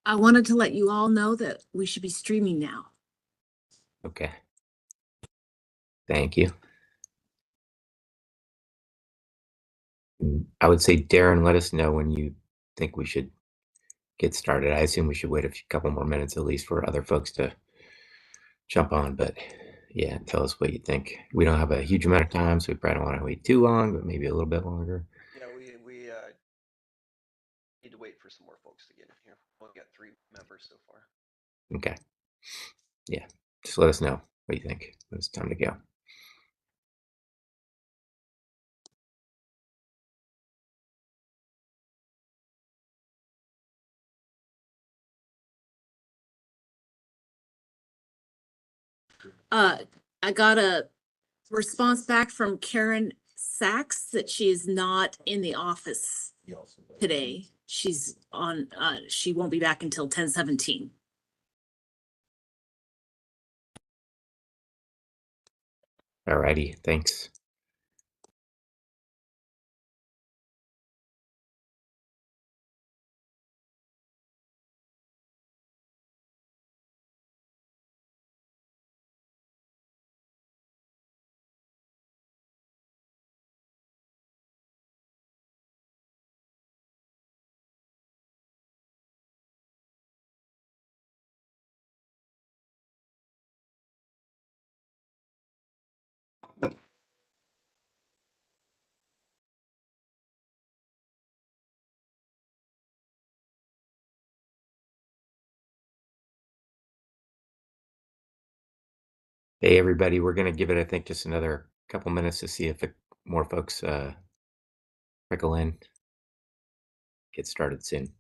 I wanted to let you all know that we should be streaming now. Okay. Thank you. I would say, Darren, let us know when you think we should get started. I assume we should wait a couple more minutes at least for other folks to jump on, but yeah, tell us what you think. We don't have a huge amount of time, so we probably don't want to wait too long, but maybe a little bit longer. Yeah, we need to wait for some more folks to get in here. We've got 3 members so far. Okay. Yeah, just let us know what you think when it's time to go. I got a response back from Karen Sachs that she is not in the office today. She's on, she won't be back until 10/17. All righty, thanks. Hey, everybody, we're going to give it, I think, just another couple minutes to see if more folks trickle in. Get started soon.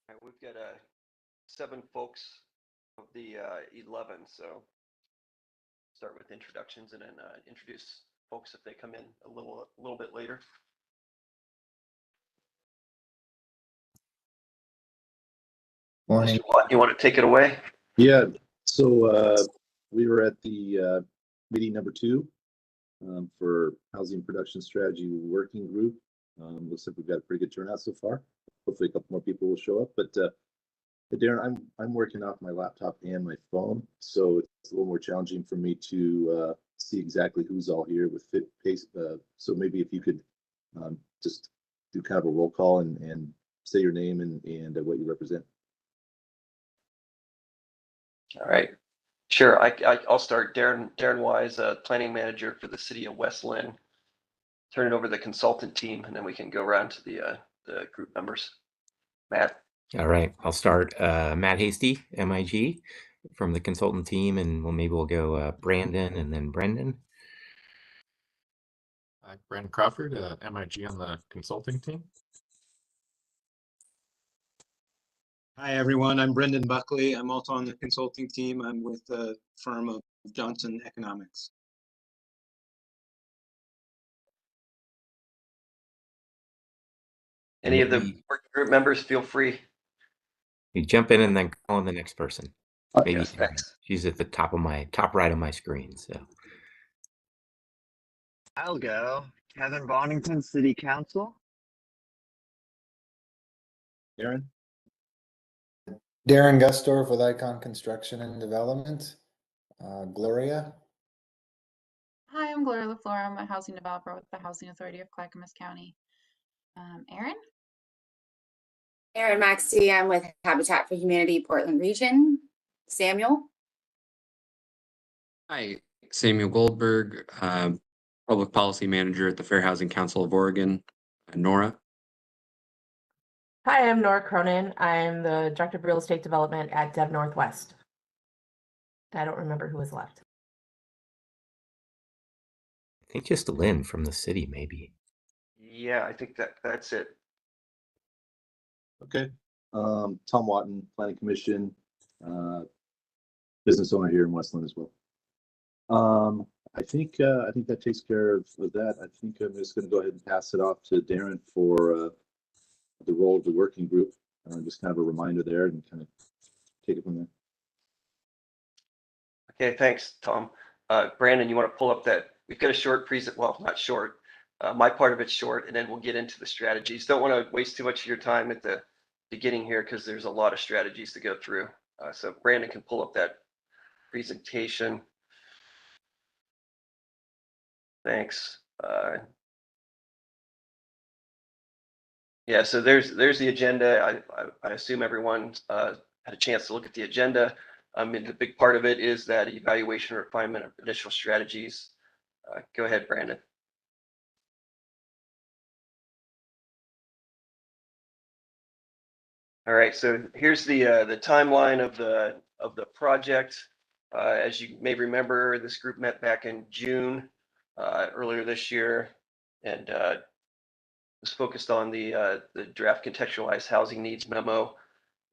All right, we've got 7 folks of the 11, so start with introductions and then introduce folks if they come in a little bit later. Morning. Mr. Watt, you want to take it away? Yeah, so we were at the meeting number 2 for Housing Production Strategy Working Group. Looks like we've got a pretty good turnout so far. Hopefully a couple more people will show up, but Darren, I'm working off my laptop and my phone, so it's a little more challenging for me to see exactly who's all here with fit pace. So maybe if you could just do kind of a roll call and say your name and what you represent. All right, sure. I'll start. Darren Wise, planning manager for the city of West Linn. Turn it over to the consultant team, and then we can go around to the group members. Matt. All right, I'll start. Matt Hasty, MIG, from the consultant team, and maybe we'll go Brandon and then Brendan. Brandon Crawford, MIG on the consulting team. Hi, everyone. I'm Brendan Buckley. I'm also on the consulting team. I'm with the firm of Johnson Economics. Any of the working group members, feel free. You jump in and then call on the next person. Maybe Yes, thanks. she's at the top right of my screen. So I'll go. Kevin Bonington, City Council. Darren? Darren Gustorf with Icon Construction and Development. Gloria? Hi, I'm Gloria LaFleur. I'm a housing developer with the Housing Authority of Clackamas County. Erin? Erin Maxey, I'm with Habitat for Humanity Portland Region. Samuel? Hi, Samuel Goldberg, Public Policy Manager at the Fair Housing Council of Oregon. Nora? Hi, I'm Nora Cronin. I'm the Director of Real Estate Development at Dev Northwest. I don't remember who was left. I think just Linn from the city, maybe. Yeah, I think that's it. Okay. Tom Watton, Planning Commission, business owner here in Westland as well. I think that takes care of that. I think I'm just going to go ahead and pass it off to Darren for the role of the working group. Just kind of a reminder there and kind of take it from there. Okay, thanks, Tom. Brandon, you want to pull up that? We've got a short well, not short. My part of it's short, and then we'll get into the strategies. Don't want to waste too much of your time at the beginning here because there's a lot of strategies to go through. So Brandon can pull up that presentation. Thanks. Yeah, so there's the agenda. I assume everyone had a chance to look at the agenda. I mean, the big part of it is that evaluation and refinement of initial strategies. Go ahead, Brandon. All right, so here's the timeline of the project. As you may remember, this group met back in June earlier this year, and was focused on the draft contextualized housing needs memo.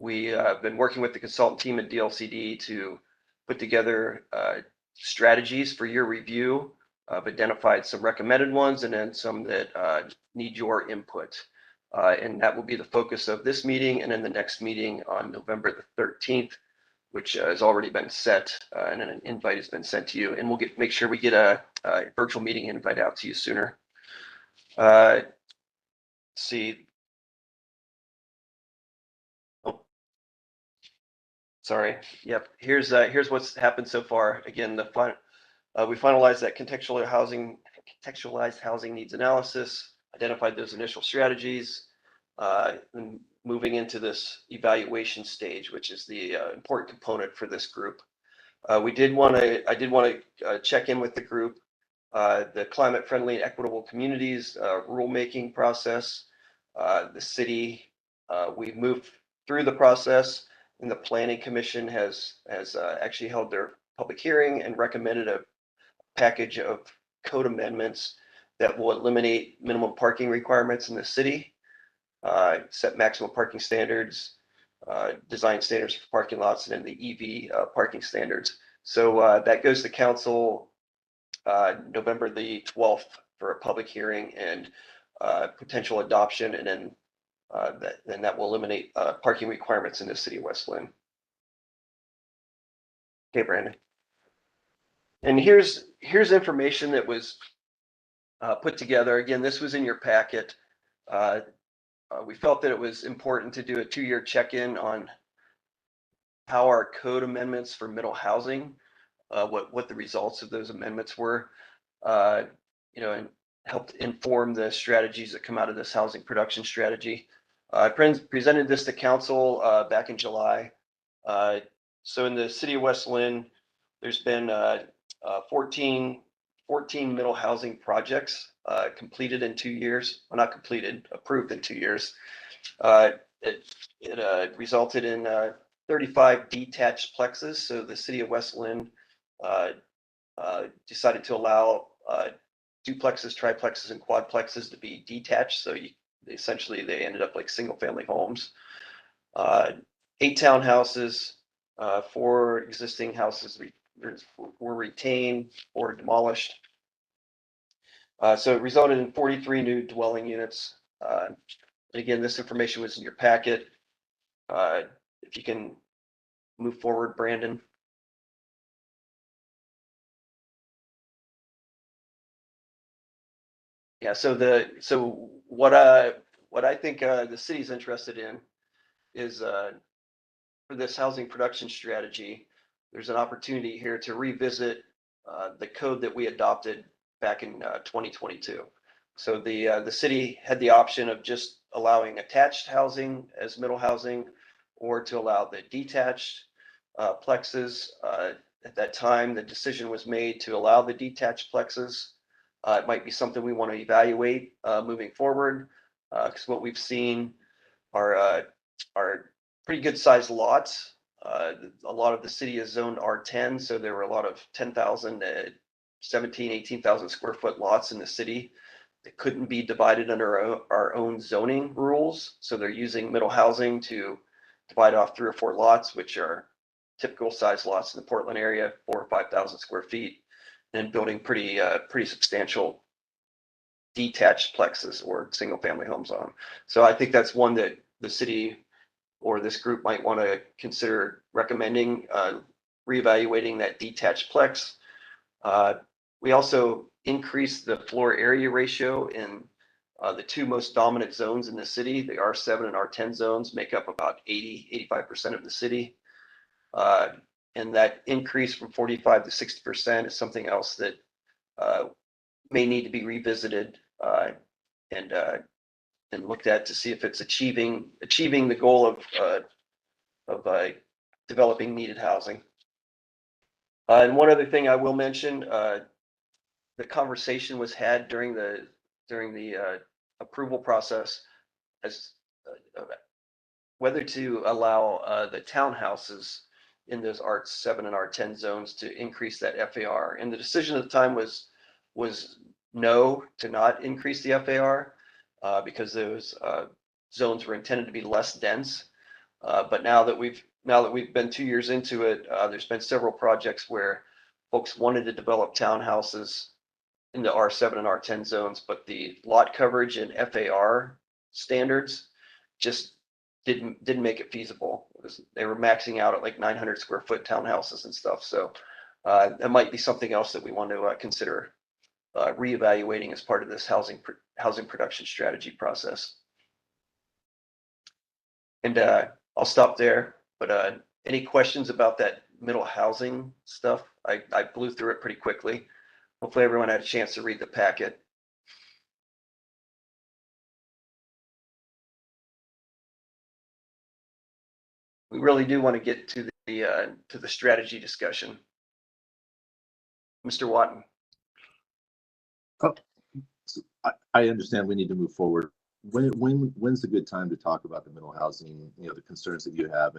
We have been working with the consultant team at DLCD to put together strategies for your review. I've identified some recommended ones and then some that need your input. And that will be the focus of this meeting and then the next meeting on November the 13th, which has already been set, and an invite has been sent to you. And we'll make sure we get a virtual meeting invite out to you sooner. Let's see. Oh, sorry. Yep. Here's what's happened so far. Again, we finalized that contextualized housing needs analysis, identified those initial strategies, and moving into this evaluation stage, which is the important component for this group. I did want to check in with the group, the climate friendly and equitable communities rulemaking process. The city, we've moved through the process, and the Planning Commission has actually held their public hearing and recommended a package of code amendments that will eliminate minimum parking requirements in the city, set maximum parking standards, design standards for parking lots, and then the EV parking standards. So that goes to council November the 12th for a public hearing and potential adoption, and then that will eliminate parking requirements in the city of West Linn. Okay, Brandon. And here's information that was put together. Again, this was in your packet. We felt that it was important to do a 2-year check-in on how our code amendments for middle housing, what the results of those amendments were, and helped inform the strategies that come out of this housing production strategy. I presented this to council back in July. So in the city of West Linn, there's been 14 middle housing projects completed in 2 years. Well, not completed, approved in 2 years. It resulted in 35 detached plexes. So the city of West Linn decided to allow duplexes, triplexes, and quadplexes to be detached. So essentially they ended up like single family homes. 8 townhouses, 4 existing houses were retained or demolished. So it resulted in 43 new dwelling units. Again, this information was in your packet. If you can move forward, Brandon. Yeah, so what I think the city's interested in is for this housing production strategy, there's an opportunity here to revisit the code that we adopted back in 2022. So the city had the option of just allowing attached housing as middle housing, or to allow the detached plexes. At that time, the decision was made to allow the detached plexes. It might be something we want to evaluate moving forward, because what we've seen are pretty good sized lots. A lot of the city is zoned R10, so there were a lot of 10,000 to 17, 18,000 square foot lots in the city. It couldn't be divided under our own zoning rules. So they're using middle housing to divide off 3 or 4 lots, which are typical size lots in the Portland area, 4,000 or 5,000 square feet, and building pretty substantial detached plexes or single family homes on. So I think that's one that the city or this group might want to consider recommending, reevaluating that detached plex. We also increased the floor area ratio in the 2 most dominant zones in the city. The R7 and R10 zones make up about 85% of the city. And that increase from 45 to 60% is something else that may need to be revisited and looked at to see if it's achieving the goal of developing needed housing. And one other thing I will mention, the conversation was had during the approval process as whether to allow the townhouses in those R7 and R10 zones to increase that FAR. And the decision at the time was no, to not increase the FAR because those zones were intended to be less dense. But now that we've been 2 years into it, there's been several projects where folks wanted to develop townhouses in the R7 and R10 zones, but the lot coverage and FAR standards just didn't make it feasible. They were maxing out at like 900 square foot townhouses and stuff. So that might be something else that we want to consider reevaluating as part of this housing production strategy process. And I'll stop there, but any questions about that middle housing stuff? I blew through it pretty quickly. Hopefully everyone had a chance to read the packet. We really do want to get to the strategy discussion. Mr. Watton. Oh, I understand we need to move forward. When's a good time to talk about the middle housing, the concerns that you have,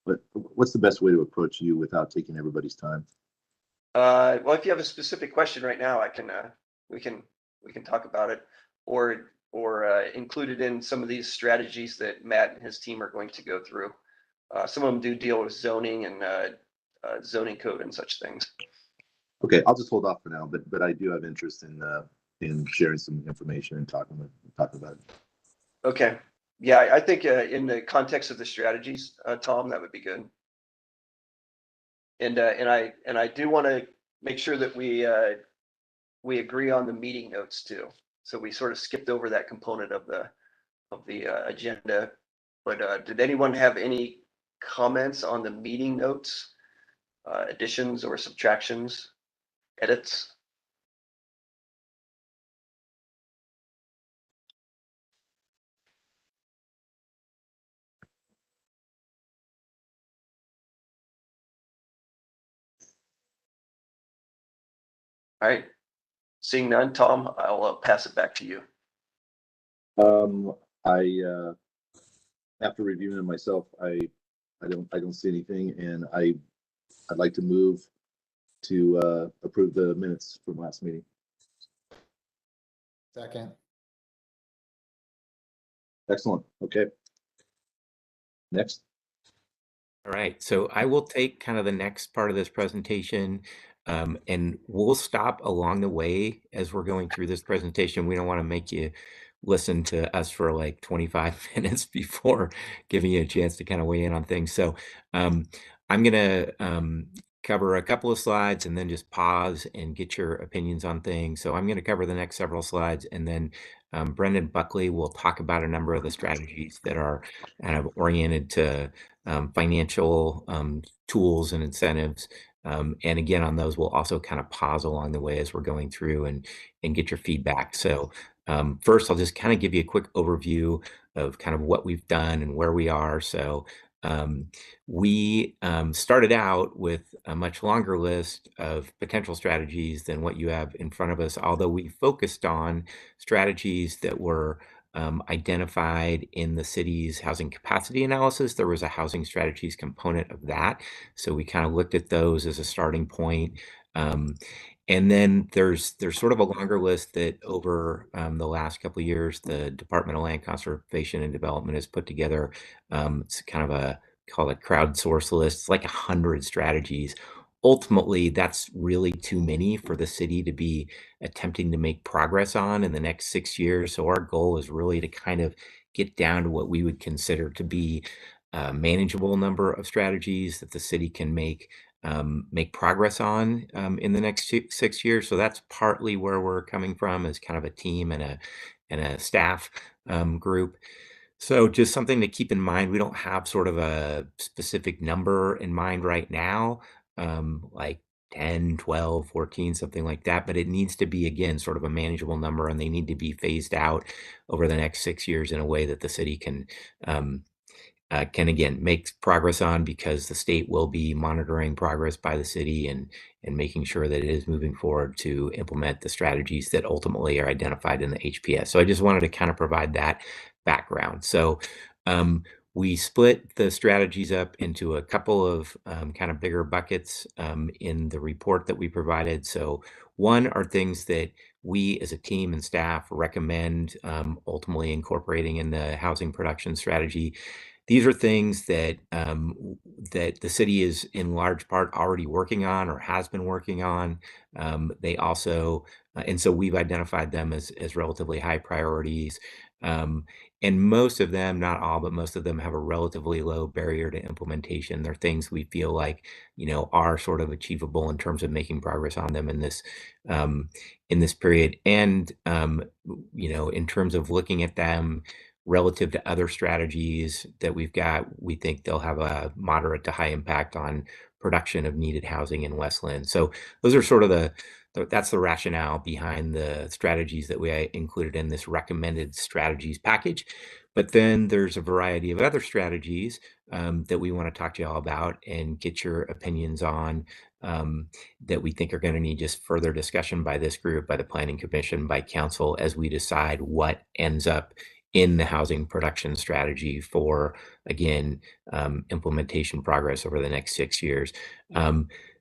but what's the best way to approach you without taking everybody's time? Well, if you have a specific question right now, we can talk about it, or include it in some of these strategies that Matt and his team are going to go through. Some of them do deal with zoning and zoning code and such things. Okay, I'll just hold off for now, but I do have interest in sharing some information and talking about it. Okay, yeah, I think in the context of the strategies, Tom, that would be good. And I do want to make sure that we agree on the meeting notes too. So we sort of skipped over that component of the agenda. But did anyone have any comments on the meeting notes, additions or subtractions, edits? All right, seeing none, Tom, I'll pass it back to you. After reviewing it myself, I don't see anything, and I'd like to move to approve the minutes from last meeting. Second. Excellent. Okay. Next. All right, so I will take kind of the next part of this presentation, and we'll stop along the way as we're going through this presentation. We don't want to make you listen to us for like 25 minutes before giving you a chance to kind of weigh in on things. So I'm going to cover a couple of slides and then just pause and get your opinions on things. So I'm going to cover the next several slides, and then Brendan Buckley will talk about a number of the strategies that are kind of oriented to financial tools and incentives. And again, on those, we'll also kind of pause along the way as we're going through and get your feedback. So first, I'll just kind of give you a quick overview of kind of what we've done and where we are. So we started out with a much longer list of potential strategies than what you have in front of us, although we focused on strategies that were identified in the city's housing capacity analysis. There was a housing strategies component of that. So we kind of looked at those as a starting point. And then there's sort of a longer list that over the last couple of years, the Department of Land Conservation and Development has put together. It's kind of a call it crowdsource list. It's like 100 strategies. Ultimately, that's really too many for the city to be attempting to make progress on in the next 6 years. So our goal is really to kind of get down to what we would consider to be a manageable number of strategies that the city can make progress on in the next 6 years. So that's partly where we're coming from as kind of a team and a staff group. So just something to keep in mind. We don't have sort of a specific number in mind right now, like 10, 12, 14, something like that. But it needs to be, again, sort of a manageable number, and they need to be phased out over the next 6 years in a way that the city can again make progress on, because the state will be monitoring progress by the city and making sure that it is moving forward to implement the strategies that ultimately are identified in the HPS. So I just wanted to kind of provide that background. So we split the strategies up into a couple of kind of bigger buckets in the report that we provided. So one are things that we as a team and staff recommend ultimately incorporating in the housing production strategy. These are things that that the city is in large part already working on or has been working on. They also, and so we've identified them as relatively high priorities. And most of them, not all, but most of them have a relatively low barrier to implementation. They're things we feel like, are sort of achievable in terms of making progress on them in this period. And, in terms of looking at them relative to other strategies that we've got, we think they'll have a moderate to high impact on production of needed housing in West Linn. So those are sort of that's the rationale behind the strategies that we included in this recommended strategies package. But then there's a variety of other strategies that we want to talk to you all about and get your opinions on, that we think are going to need just further discussion by this group, by the Planning Commission, by Council, as we decide what ends up in the housing production strategy for, again, implementation progress over the next 6 years.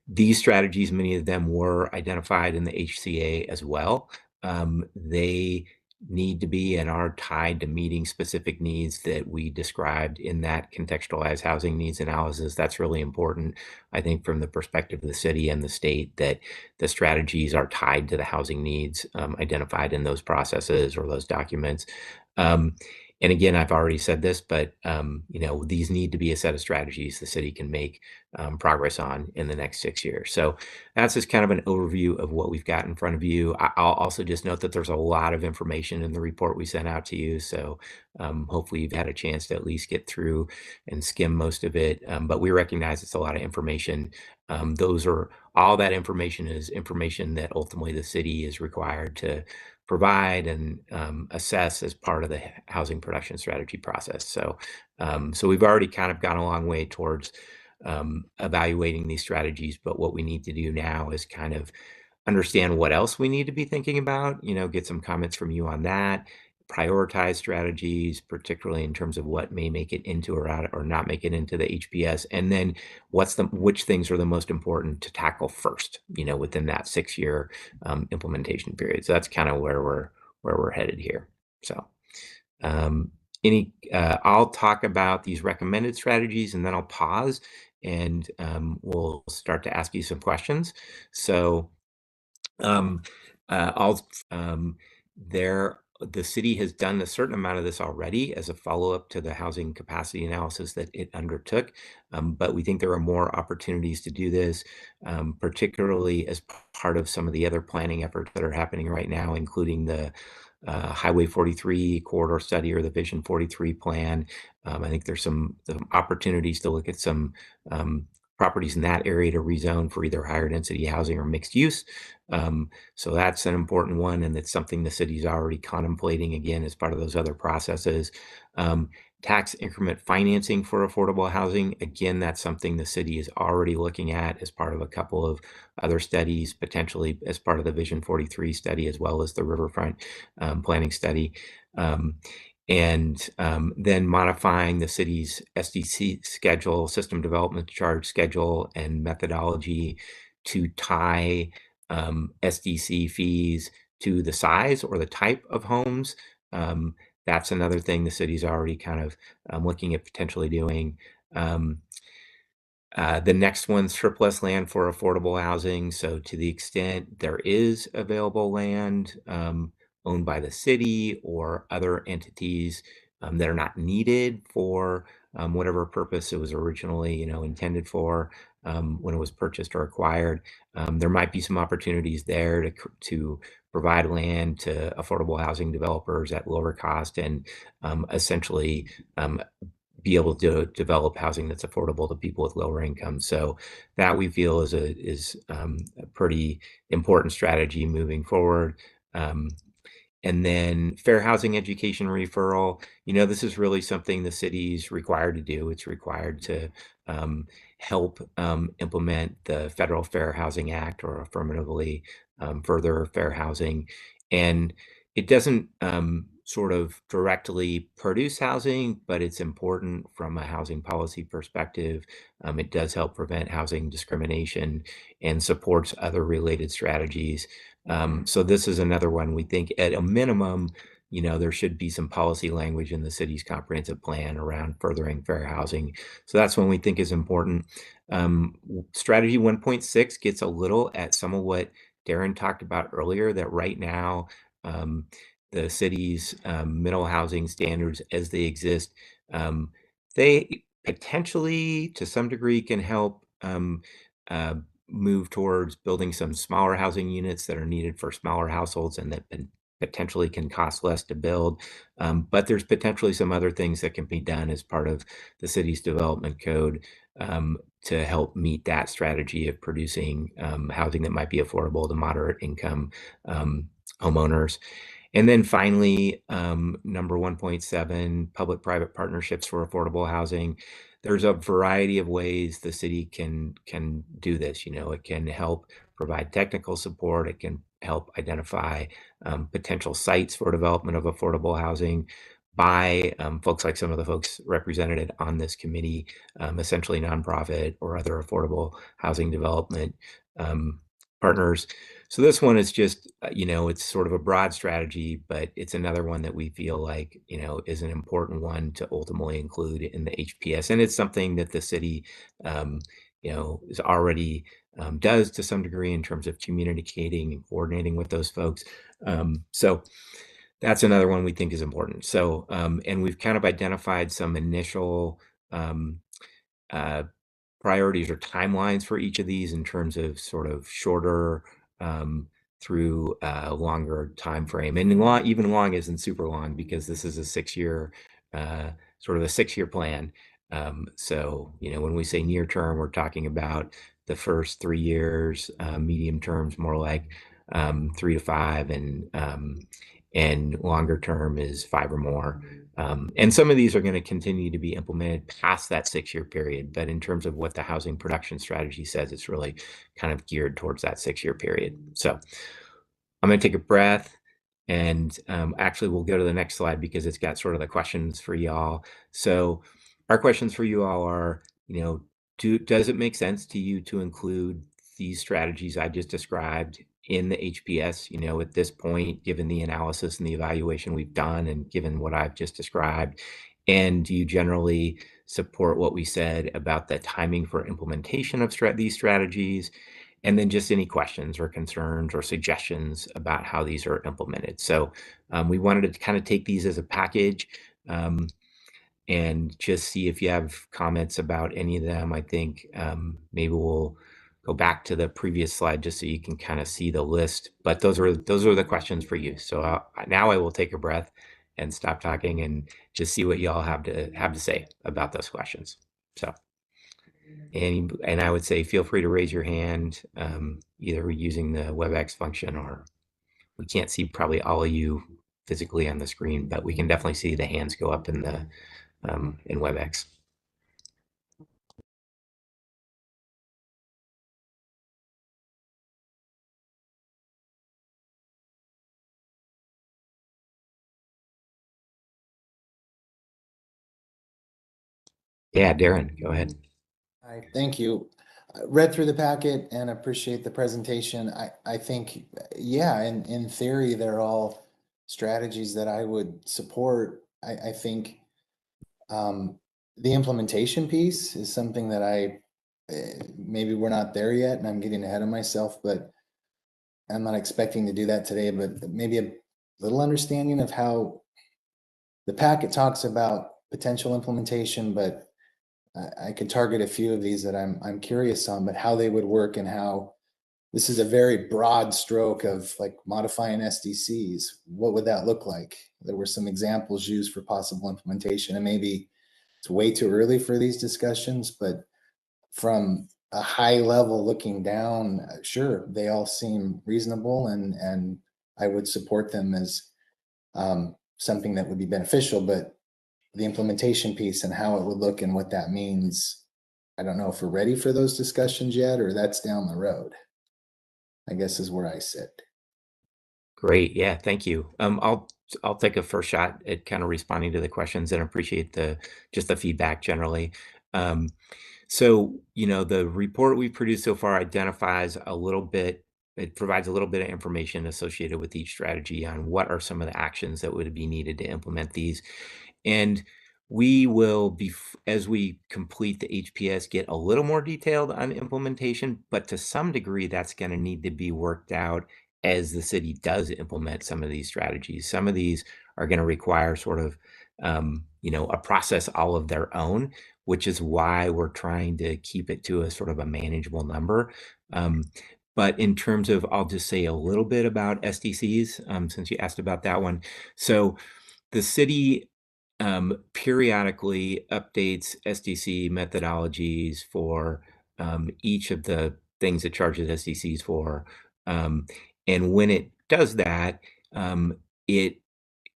These strategies, many of them were identified in the HCA as well. They need to be and are tied to meeting specific needs that we described in that contextualized housing needs analysis. That's really important, I think, from the perspective of the city and the state, that the strategies are tied to the housing needs identified in those processes or those documents. And again, I've already said this, but these need to be a set of strategies the city can make progress on in the next 6 years. So that's just kind of an overview of what we've got in front of you. I'll also just note that there's a lot of information in the report we sent out to you. So hopefully you've had a chance to at least get through and skim most of it. But we recognize it's a lot of information. All that information is information that ultimately the city is required to provide and assess as part of the housing production strategy process. So we've already kind of gone a long way towards evaluating these strategies, but what we need to do now is kind of understand what else we need to be thinking about, get some comments from you on that, prioritize strategies, particularly in terms of what may make it into or out or not make it into the HPS, and then which things are the most important to tackle first, within that 6-year implementation period. So that's kind of where we're headed here. So I'll talk about these recommended strategies, and then I'll pause and we'll start to ask you some questions. So the city has done a certain amount of this already as a follow-up to the housing capacity analysis that it undertook, but we think there are more opportunities to do this, particularly as part of some of the other planning efforts that are happening right now, including the Highway 43 corridor study or the Vision 43 plan. I think there's some opportunities to look at some properties in that area to rezone for either higher density housing or mixed use. So that's an important one, and it's something the city's already contemplating, again, as part of those other processes. Tax increment financing for affordable housing, again, that's something the city is already looking at as part of a couple of other studies, potentially as part of the Vision 43 study, as well as the Riverfront planning study. And then modifying the city's SDC schedule, system development charge schedule, and methodology to tie SDC fees to the size or the type of homes. That's another thing the city's already kind of looking at potentially doing. The next one's surplus land for affordable housing. So to the extent there is available land owned by the city or other entities that are not needed for whatever purpose it was originally, intended for when it was purchased or acquired, there might be some opportunities there to provide land to affordable housing developers at lower cost and essentially be able to develop housing that's affordable to people with lower incomes. So that we feel is a pretty important strategy moving forward. And then fair housing education referral, this is really something the city's required to do. It's required to help implement the Federal Fair Housing Act or affirmatively further fair housing. And it doesn't sort of directly produce housing, but it's important from a housing policy perspective. It does help prevent housing discrimination and supports other related strategies. So this is another one we think at a minimum, there should be some policy language in the city's comprehensive plan around furthering fair housing. So that's one we think is important. Strategy 1.6 gets a little at some of what Darren talked about earlier, that right now, the city's middle housing standards as they exist, they potentially, to some degree, can help move towards building some smaller housing units that are needed for smaller households and that potentially can cost less to build. But there's potentially some other things that can be done as part of the city's development code to help meet that strategy of producing housing that might be affordable to moderate income homeowners. And then finally, number 1.7, public-private partnerships for affordable housing. There's a variety of ways the city can do this. It can help provide technical support. It can help identify potential sites for development of affordable housing by folks like some of the folks represented on this committee, essentially nonprofit or other affordable housing development partners. So this one is just, it's sort of a broad strategy, but it's another one that we feel like, is an important one to ultimately include in the HPS. And it's something that the city, is already does to some degree in terms of communicating and coordinating with those folks. So that's another one we think is important. So, and we've kind of identified some initial priorities or timelines for each of these in terms of sort of shorter through a longer time frame. And even long isn't super long because this is a 6-year, sort of a 6-year plan. So, when we say near term, we're talking about the first 3 years, medium terms, more like 3 to 5, and longer term is 5 or more. And some of these are going to continue to be implemented past that 6-year period. But in terms of what the housing production strategy says, it's really kind of geared towards that 6-year period. So I'm going to take a breath and actually we'll go to the next slide because it's got sort of the questions for y'all. So our questions for you all are, does it make sense to you to include these strategies I just described in the HPS, at this point, given the analysis and the evaluation we've done and given what I've just described? And do you generally support what we said about the timing for implementation of these strategies? And then just any questions or concerns or suggestions about how these are implemented. So we wanted to kind of take these as a package and just see if you have comments about any of them. I think maybe we'll go back to the previous slide just so you can kind of see the list. But those are the questions for you. So now I will take a breath and stop talking and just see what y'all have to say about those questions. So. And I would say feel free to raise your hand, either using the WebEx function, or we can't see probably all of you physically on the screen, but we can definitely see the hands go up in the in WebEx. Yeah, Darren, go ahead. Hi, thank you. read through the packet and appreciate the presentation. I think, yeah, in theory, they're all strategies that I would support. I think the implementation piece is something that maybe we're not there yet and I'm getting ahead of myself, but I'm not expecting to do that today, but maybe a little understanding of how the packet talks about potential implementation, but I could target a few of these that I'm curious on, but how they would work and how this is a very broad stroke of like modifying SDCs. What would that look like? There were some examples used for possible implementation, and maybe it's way too early for these discussions, but from a high level looking down, sure, they all seem reasonable, and I would support them as something that would be beneficial, but the implementation piece and how it would look and what that means, I don't know if we're ready for those discussions yet, or that's down the road, I guess is where I sit. Great. Yeah, thank you. I'll take a first shot at kind of responding to the questions and appreciate just the feedback generally. So, the report we produced so far identifies a little bit, it provides a little bit of information associated with each strategy on what are some of the actions that would be needed to implement these. And we will be, as we complete the HPS, get a little more detailed on implementation, but to some degree, that's going to need to be worked out as the city does implement some of these strategies. Some of these are going to require sort of, a process all of their own, which is why we're trying to keep it to a sort of a manageable number. But in terms of, I'll just say a little bit about SDCs, since you asked about that one. So the city periodically updates SDC methodologies for each of the things it charges SDCs for. And when it does that, it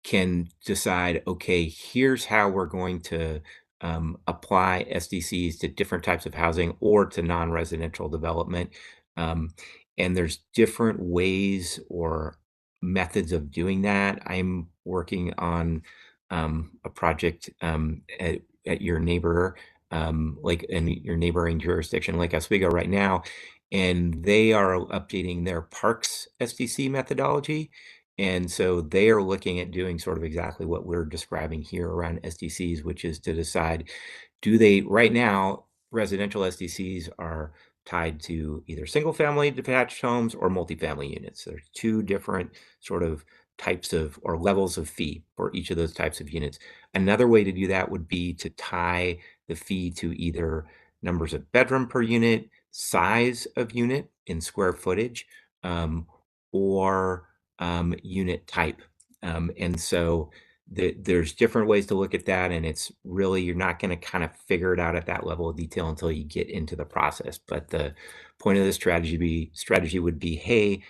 can decide, okay, here's how we're going to apply SDCs to different types of housing or to non-residential development. Um, and there's different ways or methods of doing that. I'm working on a project at your neighbor, like in your neighboring jurisdiction, Lake Oswego right now, and they are updating their parks SDC methodology. And so they are looking at doing sort of exactly what we're describing here around SDCs, which is to decide, right now, residential SDCs are tied to either single family detached homes or multifamily units. There's two different sort of types of or levels of fee for each of those types of units. Another way to do that would be to tie the fee to either numbers of bedroom per unit, size of unit in square footage, or unit type. And so there's different ways to look at that. And it's really, you're not going to kind of figure it out at that level of detail until you get into the process. But the point of this strategy would be, hey,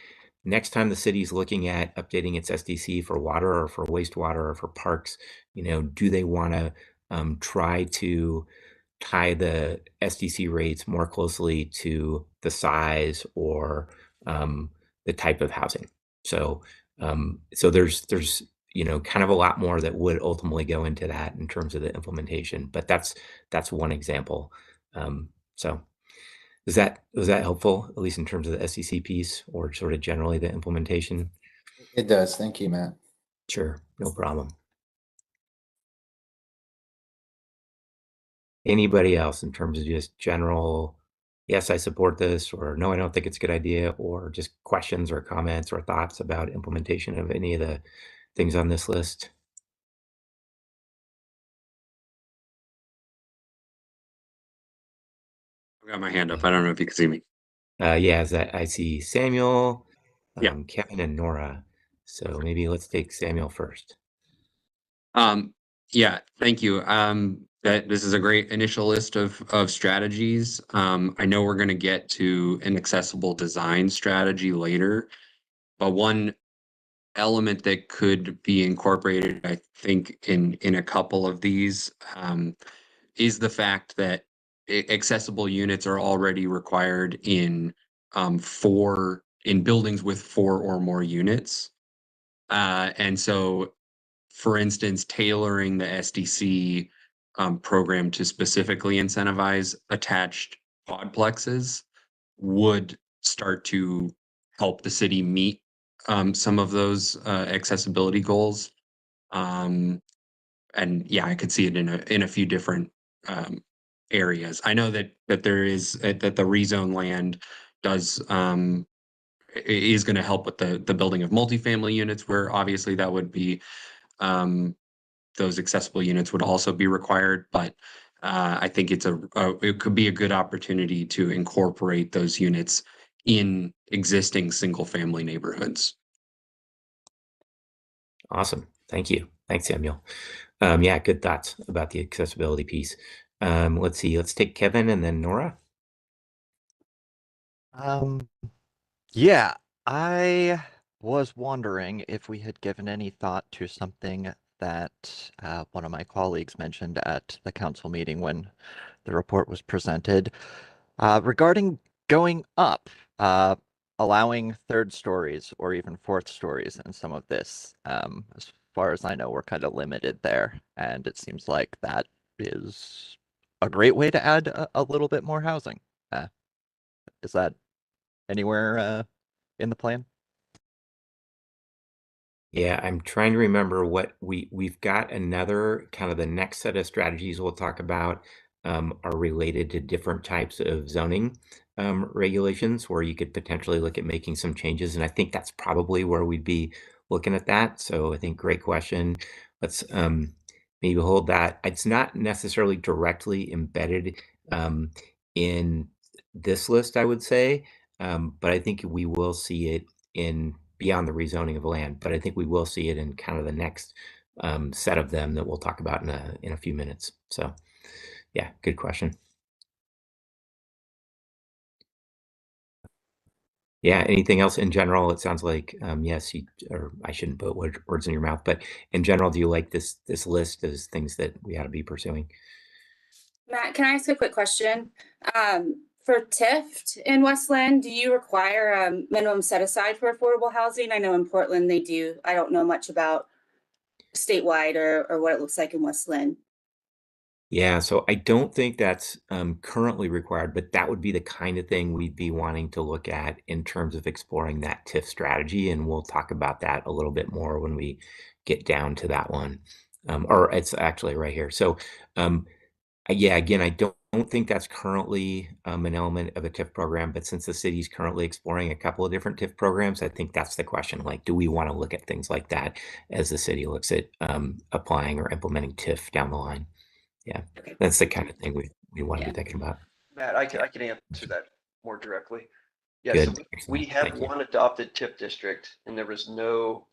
next time the city's looking at updating its SDC for water or for wastewater or for parks, do they want to try to tie the SDC rates more closely to the size or the type of housing? So there's kind of a lot more that would ultimately go into that in terms of the implementation, but that's one example. So was that helpful, at least in terms of the SEC piece or sort of generally the implementation? It does. Thank you, Matt. Sure, no problem. Anybody else in terms of just general, yes, I support this, or no, I don't think it's a good idea, or just questions or comments or thoughts about implementation of any of the things on this list? I've got my hand up. I don't know if you can see me. Yeah, I see Samuel, Yeah. Kevin, and Nora. So maybe let's take Samuel first. Yeah, thank you. That this is a great initial list of strategies. I know we're going to get to an accessible design strategy later, but one element that could be incorporated, I think, in a couple of these, is the fact that accessible units are already required in buildings with 4 or more units. And so, for instance, tailoring the SDC program to specifically incentivize attached quadplexes would start to help the city meet some of those accessibility goals. And yeah, I could see it in a few different areas. I know that there is that the rezone land does is going to help with the building of multifamily units, where obviously that would be those accessible units would also be required. But I think it could be a good opportunity to incorporate those units in existing single family neighborhoods. Awesome. Thank you. Thanks, Samuel. Yeah, good thoughts about the accessibility piece. Let's see. Let's take Kevin and then Nora. Yeah, I was wondering if we had given any thought to something that one of my colleagues mentioned at the council meeting when the report was presented regarding going up, allowing third stories or even fourth stories in some of this. As far as I know, we're kind of limited there, and it seems like that is a great way to add a little bit more housing. Is that anywhere in the plan? Yeah, I'm trying to remember what we've got another kind of the next set of strategies we'll talk about are related to different types of zoning regulations where you could potentially look at making some changes. And I think that's probably where we'd be looking at that. So I think great question. Let's maybe hold that. It's not necessarily directly embedded in this list, I would say, but I think we will see it in beyond the rezoning of land, but I think we will see it in kind of the next set of them that we'll talk about in a few minutes. So yeah, good question. Yeah, anything else in general? It sounds like yes, or I shouldn't put words in your mouth, but in general, do you like this list as things that we ought to be pursuing? Matt, can I ask a quick question? For TIFT in West Linn, do you require a minimum set aside for affordable housing? I know in Portland they do. I don't know much about statewide or what it looks like in West Linn. Yeah, so I don't think that's currently required, but that would be the kind of thing we'd be wanting to look at in terms of exploring that TIF strategy. And we'll talk about that a little bit more when we get down to that one. Or it's actually right here. So yeah, again, I don't think that's currently an element of a TIF program, but since the city's currently exploring a couple of different TIF programs, I think that's the question. Like, do we want to look at things like that as the city looks at applying or implementing TIF down the line? Yeah, that's the kind of thing we want to be thinking about. Matt, I can answer that more directly. Yeah, Good. so we Excellent. have Thank you. one adopted TIP district, and there was no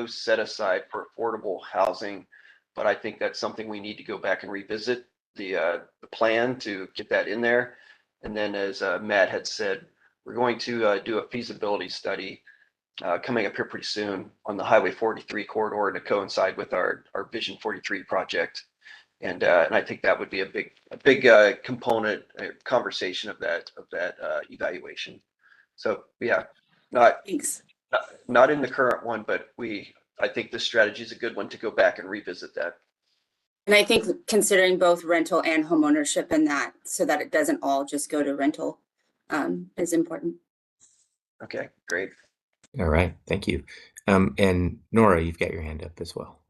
set aside for affordable housing. But I think that's something we need to go back and revisit the plan to get that in there. And then, as Matt had said, we're going to do a feasibility study coming up here pretty soon on the Highway 43 corridor to coincide with our Vision 43 project. And I think that would be a big component conversation of that evaluation. So yeah, Thanks. not in the current one, but I think this strategy is a good one to go back and revisit that. And I think considering both rental and homeownership in that, so that it doesn't all just go to rental, is important. Okay, great. All right, thank you. And Nora, you've got your hand up as well.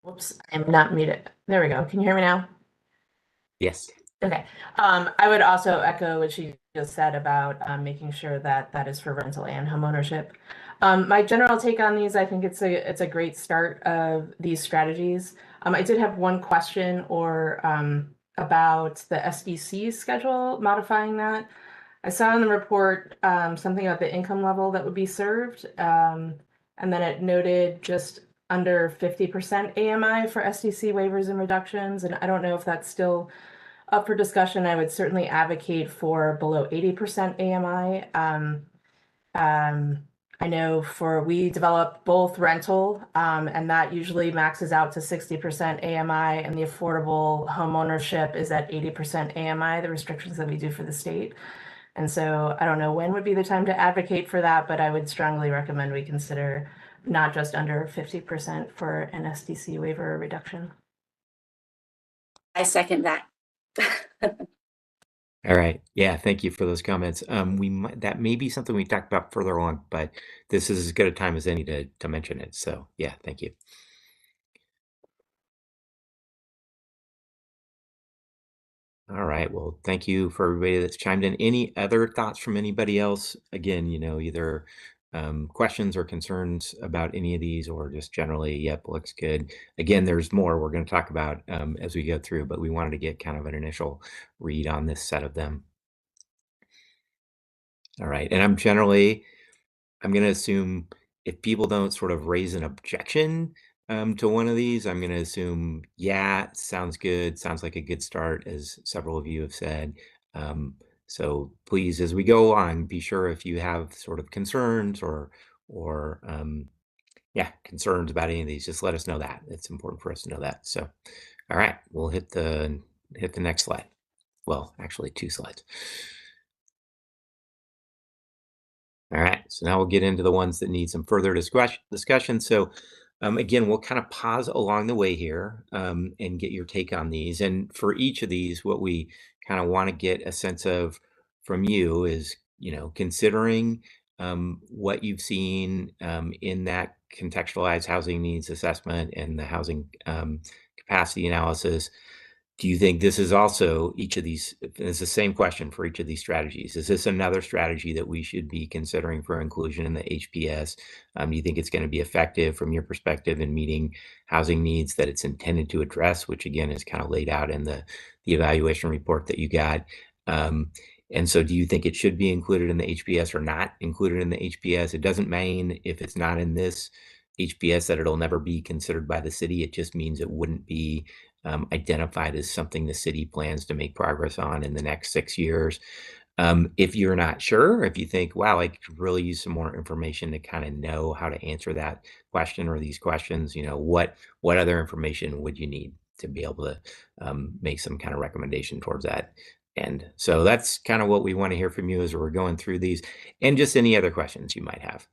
Whoops, I'm not muted. There we go. Can you hear me now? Yes. Okay. I would also echo what she just said about making sure that that is for rental and homeownership. My general take on these, I think it's a great start of these strategies. I did have one question about the SDC schedule, modifying that. I saw in the report something about the income level that would be served, and then it noted just under 50% AMI for SDC waivers and reductions, and I don't know if that's still up for discussion. I would certainly advocate for below 80% AMI. I know we develop both rental, and that usually maxes out to 60% AMI, and the affordable homeownership is at 80% AMI, the restrictions that we do for the state. And so I don't know when would be the time to advocate for that, but I would strongly recommend we consider not just under 50% for an SDC waiver reduction. I second that. All right. Yeah, thank you for those comments. That may be something we talked about further on, but this is as good a time as any to mention it. So yeah, thank you. All right. Well, thank you for everybody that's chimed in. Any other thoughts from anybody else? Again, either questions or concerns about any of these, or just generally, yep, looks good. Again, there's more we're going to talk about as we go through, but we wanted to get kind of an initial read on this set of them. All right. And I'm going to assume if people don't sort of raise an objection to one of these, I'm going to assume, yeah, sounds good. Sounds like a good start, as several of you have said. So please, as we go on, be sure if you have sort of concerns or concerns about any of these, just let us know that. It's important for us to know that. So, all right, we'll hit the next slide. Well, actually 2 slides. All right, so now we'll get into the ones that need some further discussion. So again, we'll kind of pause along the way here and get your take on these. And for each of these, what we kind of want to get a sense of from you is, considering what you've seen in that contextualized housing needs assessment and the housing capacity analysis. Do you think this is also each of these? It's the same question for each of these strategies. Is this another strategy that we should be considering for inclusion in the HPS? Do you think it's going to be effective from your perspective in meeting housing needs that it's intended to address, which again is kind of laid out in the evaluation report that you got? And so do you think it should be included in the HPS or not included in the HPS? It doesn't mean if it's not in this HPS that it'll never be considered by the city. It just means it wouldn't be identified as something the city plans to make progress on in the next 6 years. If you're not sure, if you think, wow, I could really use some more information to kind of know how to answer that question or these questions, what other information would you need to be able to make some kind of recommendation towards that end? So that's kind of what we want to hear from you as we're going through these, and just any other questions you might have.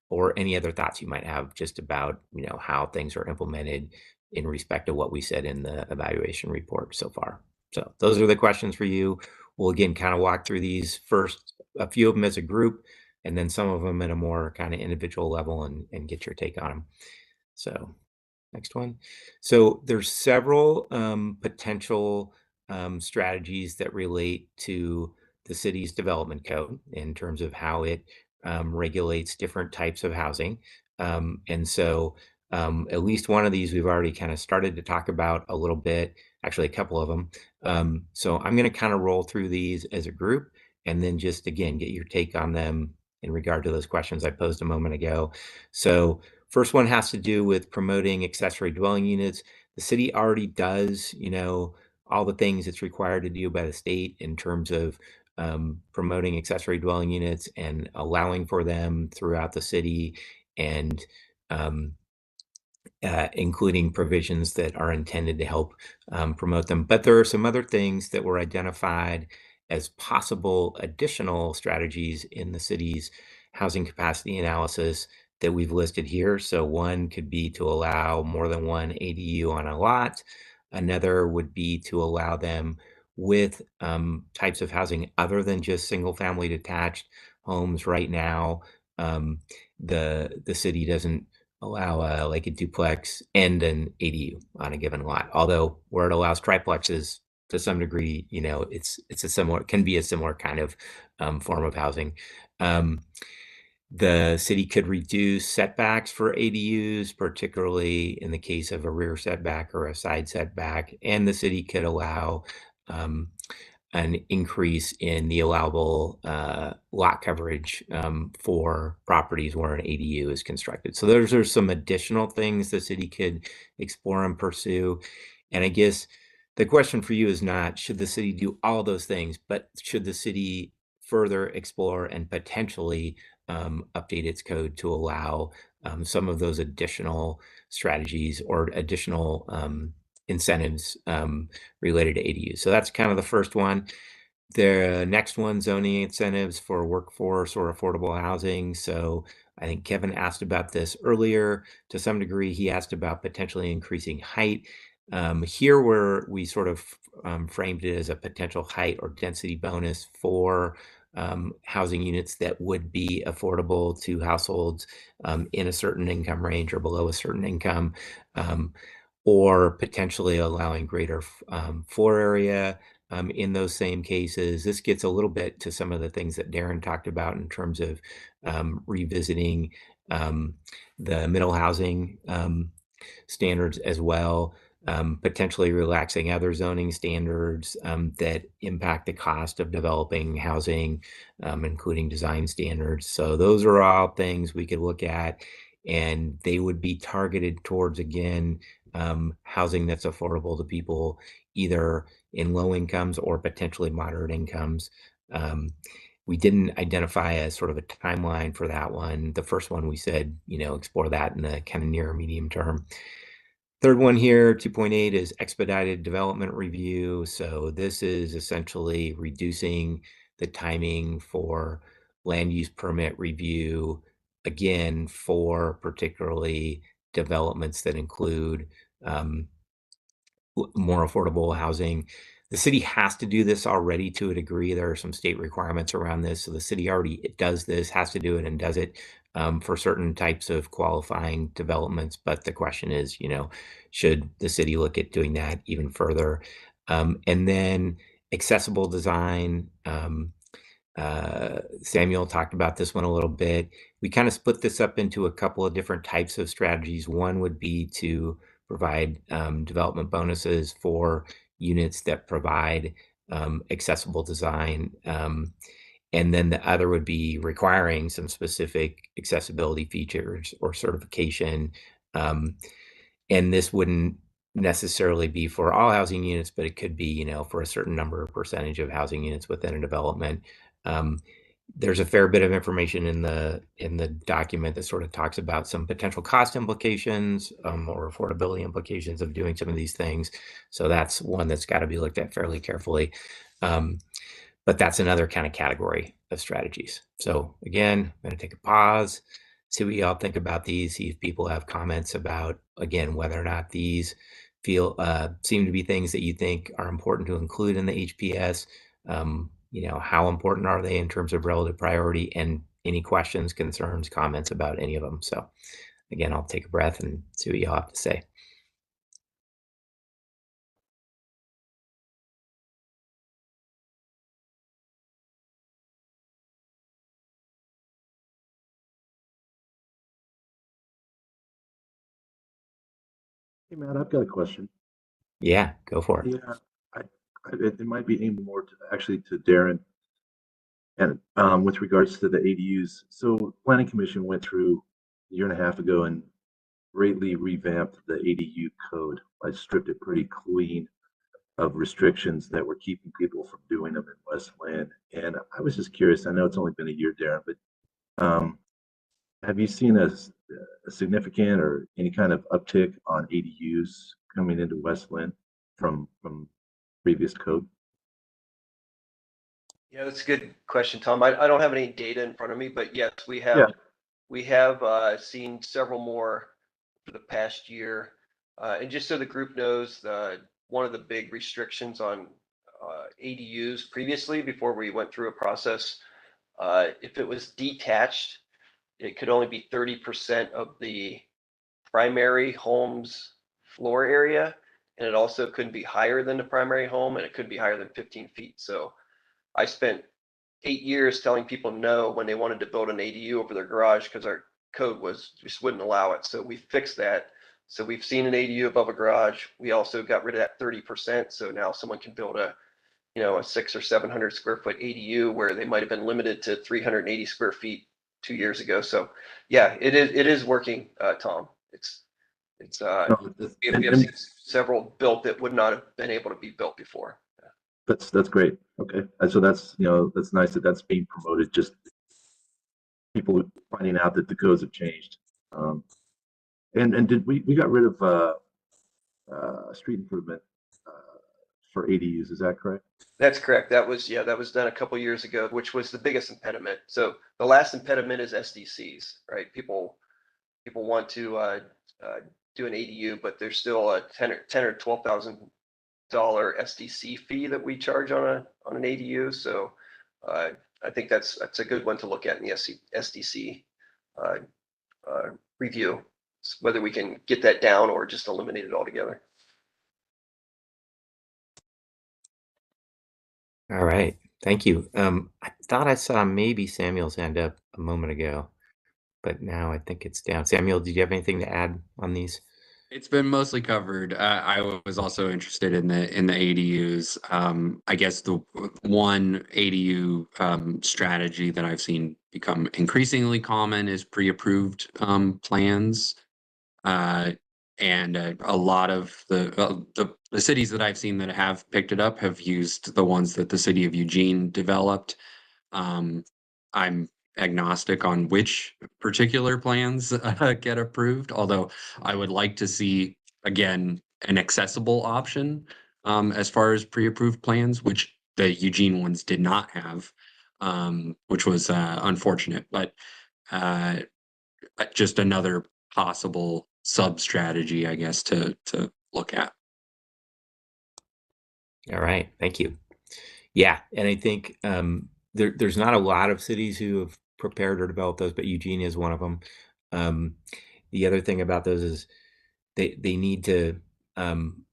Or any other thoughts you might have just about, how things are implemented in respect to what we said in the evaluation report so far. So those are the questions for you. We'll again kind of walk through these first, a few of them as a group, and then some of them at a more kind of individual level and get your take on them. So next one. So there's several potential strategies that relate to the city's development code in terms of how it regulates different types of housing. And so at least one of these we've already kind of started to talk about a little bit, actually a couple of them. So I'm going to kind of roll through these as a group and then just again get your take on them in regard to those questions I posed a moment ago. So first one has to do with promoting accessory dwelling units. The city already does, all the things it's required to do by the state in terms of promoting accessory dwelling units and allowing for them throughout the city, and including provisions that are intended to help promote them. But there are some other things that were identified as possible additional strategies in the city's housing capacity analysis that we've listed here. So one could be to allow more than one ADU on a lot. Another would be to allow them with types of housing other than just single family detached homes. Right now, the city doesn't allow like a duplex and an ADU on a given lot. Although where it allows triplexes to some degree, can be a similar kind of form of housing. The city could reduce setbacks for ADUs, particularly in the case of a rear setback or a side setback, and the city could allow an increase in the allowable lot coverage for properties where an ADU is constructed. So those are some additional things the city could explore and pursue. And I guess the question for you is not, should the city do all those things, but should the city further explore and potentially update its code to allow some of those additional strategies or additional incentives related to ADUs. So that's kind of the first one. The next one, zoning incentives for workforce or affordable housing. So I think Kevin asked about this earlier. To some degree, he asked about potentially increasing height. Here where we sort of framed it as a potential height or density bonus for housing units that would be affordable to households in a certain income range or below a certain income, or potentially allowing greater floor area in those same cases. This gets a little bit to some of the things that Darren talked about in terms of revisiting the middle housing standards as well. Potentially relaxing other zoning standards that impact the cost of developing housing, including design standards. So those are all things we could look at, and they would be targeted towards, again, housing that's affordable to people either in low incomes or potentially moderate incomes. We didn't identify a sort of a timeline for that one. The first one we said, explore that in the kind of near medium term. Third one here, 2.8, is expedited development review. So this is essentially reducing the timing for land use permit review, again, for particularly developments that include more affordable housing. The city has to do this already to a degree. There are some state requirements around this. So the city already does this, has to do it, and does it for certain types of qualifying developments. But the question is, should the city look at doing that even further? And then accessible design. Samuel talked about this one a little bit. We kind of split this up into a couple of different types of strategies. One would be to provide development bonuses for units that provide accessible design. And then the other would be requiring some specific accessibility features or certification. And this wouldn't necessarily be for all housing units, but it could be, for a certain number of percentage of housing units within a development. There's a fair bit of information in the document that sort of talks about some potential cost implications or affordability implications of doing some of these things. So that's one that's got to be looked at fairly carefully. But that's another kind of category of strategies. So again, I'm going to take a pause, see what y'all think about these, see if people have comments about, again, whether or not these seem to be things that you think are important to include in the HPS. How important are they in terms of relative priority, and any questions, concerns, comments about any of them. So again, I'll take a breath and see what y'all have to say. Hey, Matt, I've got a question. Yeah, go for it. Yeah, it might be aimed more to Darren. And with regards to the ADUs, so Planning Commission went through a year and a half ago and greatly revamped the ADU code. I stripped it pretty clean of restrictions that were keeping people from doing them in West Linn. And I was just curious, I know it's only been a year, Darren, but have you seen a significant or any kind of uptick on ADUs coming into West Linn from previous code? Yeah, that's a good question, Tom. I don't have any data in front of me, but yes, we have seen several more for the past year. And just so the group knows, one of the big restrictions on ADUs previously, before we went through a process, if it was detached, it could only be 30% of the primary home's floor area. And it also couldn't be higher than the primary home, and it couldn't be higher than 15 feet. So I spent 8 years telling people no when they wanted to build an ADU over their garage because our code just wouldn't allow it. So we fixed that. So we've seen an ADU above a garage. We also got rid of that 30%. So now someone can build a 600 or 700 square foot ADU where they might have been limited to 380 square feet 2 years ago. So yeah, it is working, Tom. We have seen several built that would not have been able to be built before. That's great. Okay, so that's nice that's being promoted. Just people finding out that the codes have changed. And did we got rid of street improvement for ADUs? Is that correct? That's correct. That was done a couple years ago, which was the biggest impediment. So the last impediment is SDCs, right? People want to do an ADU, but there's still a $10,000 or $12,000 SDC fee that we charge on an ADU. So I think that's a good one to look at in the SDC review, whether we can get that down or just eliminate it altogether. All right, thank you. I thought I saw maybe Samuel's hand up a moment ago, but now I think it's down. Samuel, did you have anything to add on these? It's been mostly covered. I was also interested in the ADUs. I guess the one ADU strategy that I've seen become increasingly common is pre-approved plans. And a lot of the cities that I've seen that have picked it up have used the ones that the city of Eugene developed. I'm agnostic on which particular plans get approved, although I would like to see, again, an accessible option as far as pre-approved plans, which the Eugene ones did not have, which was unfortunate, but just another possible sub-strategy, I guess, to look at. All right, thank you. Yeah, and I think there's not a lot of cities who have prepared or developed those, but Eugene is one of them. The other thing about those is they need to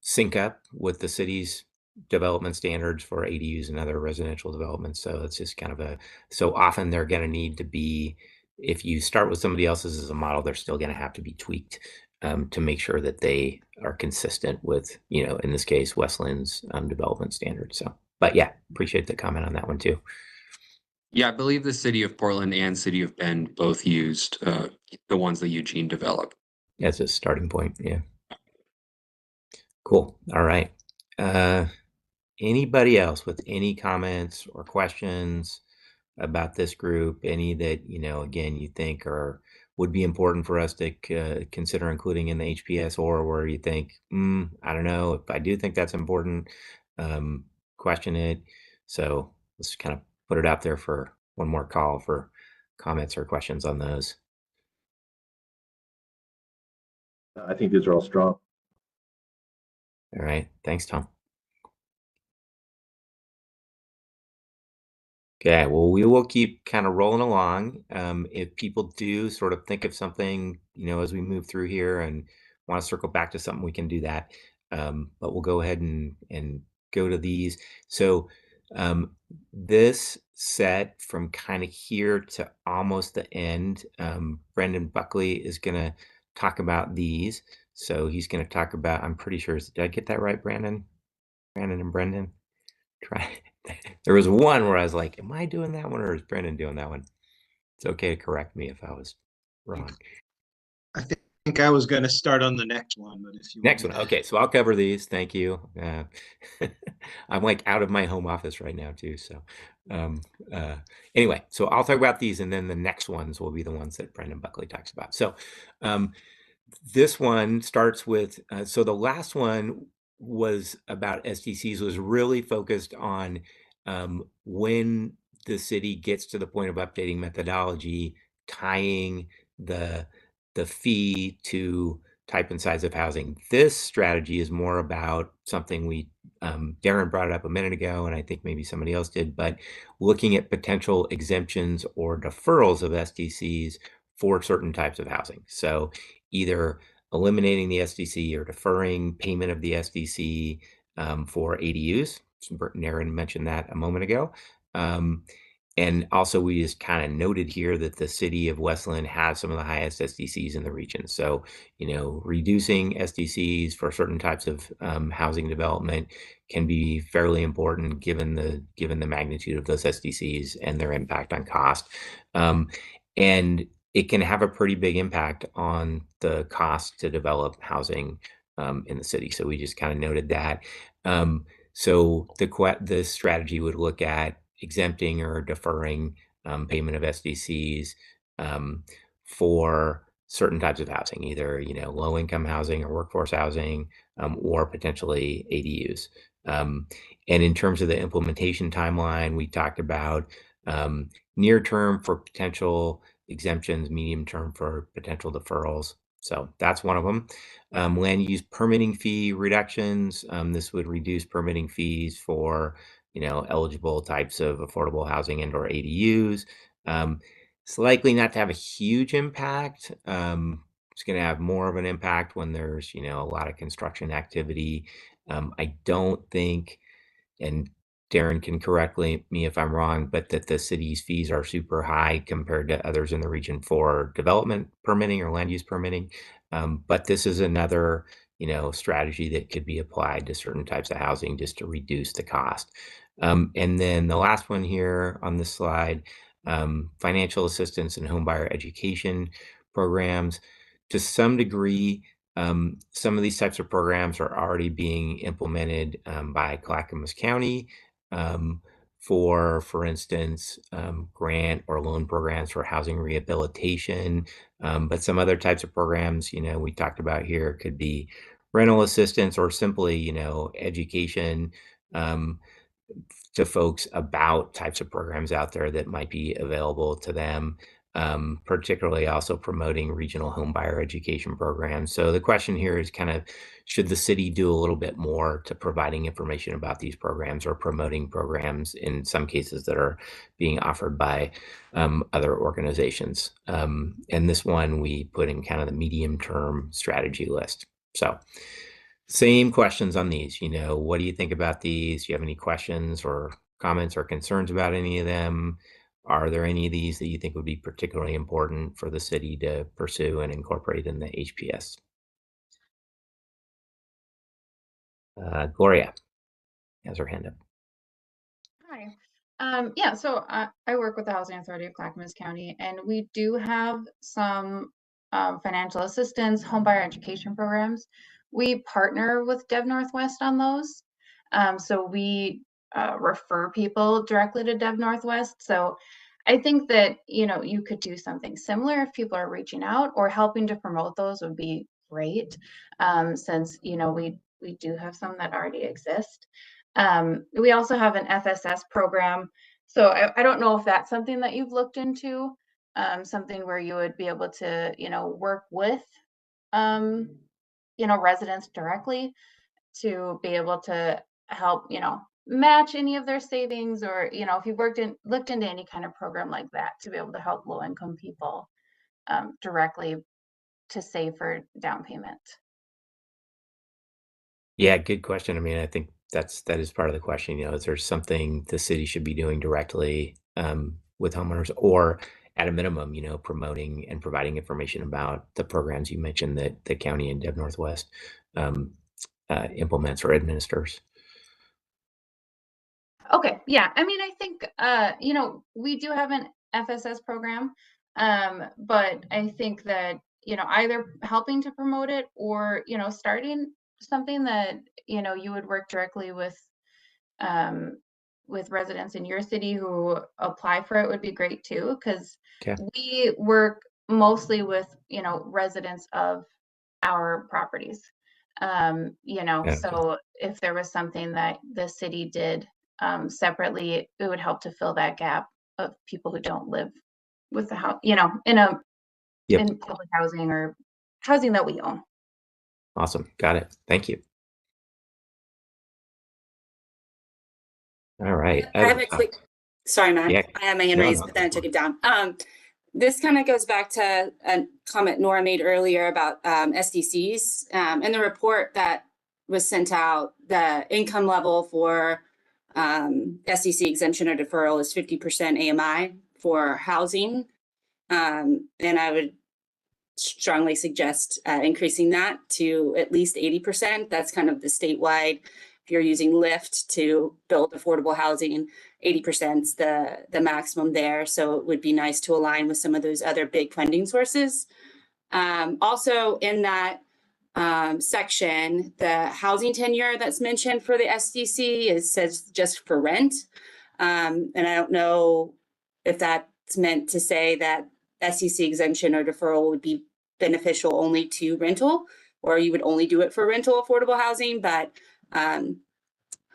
sync up with the city's development standards for ADUs and other residential developments. So it's just kind of so often they're going to need to be, if you start with somebody else's as a model, they're still going to have to be tweaked to make sure that they are consistent with, in this case, West Linn's development standards. So, but yeah, appreciate the comment on that one too. Yeah, I believe the city of Portland and city of Bend both used the ones that Eugene developed. As a starting point, yeah. Cool. All right. Anybody else with any comments or questions about this group? Any that, again, you think would be important for us to consider including in the HPS, or where you think, I don't know if I do think that's important, question it. So let's kind of put it out there for one more call for comments or questions on those. I think these are all strong. All right. Thanks, Tom. Okay, well, we will keep kind of rolling along. If people do sort of think of something, as we move through here and want to circle back to something, we can do that. But we'll go ahead and go to these. So this set from kind of here to almost the end, Brendan Buckley is going to talk about these. So he's going to talk about, I'm pretty sure, did I get that right, Brandon? Brandon and Brendan? Try. There was one where I was like, am I doing that one or is Brendan doing that one? It's okay to correct me if I was wrong. I think I was going to start on the next one, but if you next one. Okay, so I'll cover these. Thank you. I'm like out of my home office right now too. So anyway, so I'll talk about these, and then the next ones will be the ones that Brendan Buckley talks about. So this one starts with, so the last one was about SDCs, was really focused on when the city gets to the point of updating methodology, tying the fee to type and size of housing. This strategy is more about something Darren brought it up a minute ago, and I think maybe somebody else did, but looking at potential exemptions or deferrals of SDCs for certain types of housing. So either eliminating the SDC or deferring payment of the SDC for ADUs. Darren mentioned that a moment ago. And also, we just kind of noted here that the city of West Linn has some of the highest SDCs in the region. So, reducing SDCs for certain types of housing development can be fairly important given the magnitude of those SDCs and their impact on cost. And it can have a pretty big impact on the cost to develop housing in the city. So we just kind of noted that. So the strategy would look at exempting or deferring payment of SDCs for certain types of housing, either low income housing or workforce housing, or potentially ADUs. And in terms of the implementation timeline, we talked about near term for potential exemptions, medium term for potential deferrals, So that's one of them. Land use permitting fee reductions. This would reduce permitting fees for, eligible types of affordable housing and or ADUs. It's likely not to have a huge impact. It's going to have more of an impact when there's, a lot of construction activity. I don't think, and Darren can correct me if I'm wrong, but that the city's fees are super high compared to others in the region for development permitting or land use permitting. But this is another, strategy that could be applied to certain types of housing just to reduce the cost. And then the last one here on this slide, financial assistance and homebuyer education programs. To some degree, some of these types of programs are already being implemented by Clackamas County for instance, grant or loan programs for housing rehabilitation. But some other types of programs, we talked about here could be rental assistance or simply, education to folks about types of programs out there that might be available to them. Particularly also promoting regional home buyer education programs. So the question here is kind of, should the city do a little bit more to providing information about these programs or promoting programs in some cases that are being offered by other organizations? And this one we put in kind of the medium term strategy list. So same questions on these, what do you think about these? Do you have any questions or comments or concerns about any of them? Are there any of these that you think would be particularly important for the city to pursue and incorporate in the HPS? Gloria has her hand up. Hi. Yeah, so I work with the Housing Authority of Clackamas County, and we do have some financial assistance, homebuyer education programs. We partner with Dev Northwest on those. So we refer people directly to Dev Northwest. So I think that, you could do something similar if people are reaching out or helping to promote those would be great. Since, we do have some that already exist. We also have an FSS program. So I don't know if that's something that you've looked into, something where you would be able to, work with, residents directly to be able to help, match any of their savings or, if you looked into any kind of program like that to be able to help low income people directly to save for down payment. Yeah, good question. I mean, I think that is part of the question. Is there something the city should be doing directly with homeowners, or at a minimum, promoting and providing information about the programs you mentioned that the county and Dev Northwest implements or administers? Okay, yeah. I mean, I think we do have an FSS program, but I think that either helping to promote it or starting something that you would work directly with residents in your city who apply for it would be great too, because we work mostly with residents of our properties. So if there was something that the city did separately, it would help to fill that gap of people who don't live with the house, in public housing or housing that we own. Awesome. Got it. Thank you. All right. I have a quick, sorry, Matt. Yeah. I had my hand raised, but then I took it down. This kind of goes back to a comment Nora made earlier about SDCs. In the report that was sent out, the income level for SDC exemption or deferral is 50% AMI for housing. And I would strongly suggest increasing that to at least 80%. That's kind of the statewide. If you're using LIFT to build affordable housing, 80% is the maximum there. So it would be nice to align with some of those other big funding sources. Also in that section, the housing tenure that's mentioned for the SDC says just for rent. And I don't know if that's meant to say that SDC exemption or deferral would be beneficial only to rental, or you would only do it for rental affordable housing, but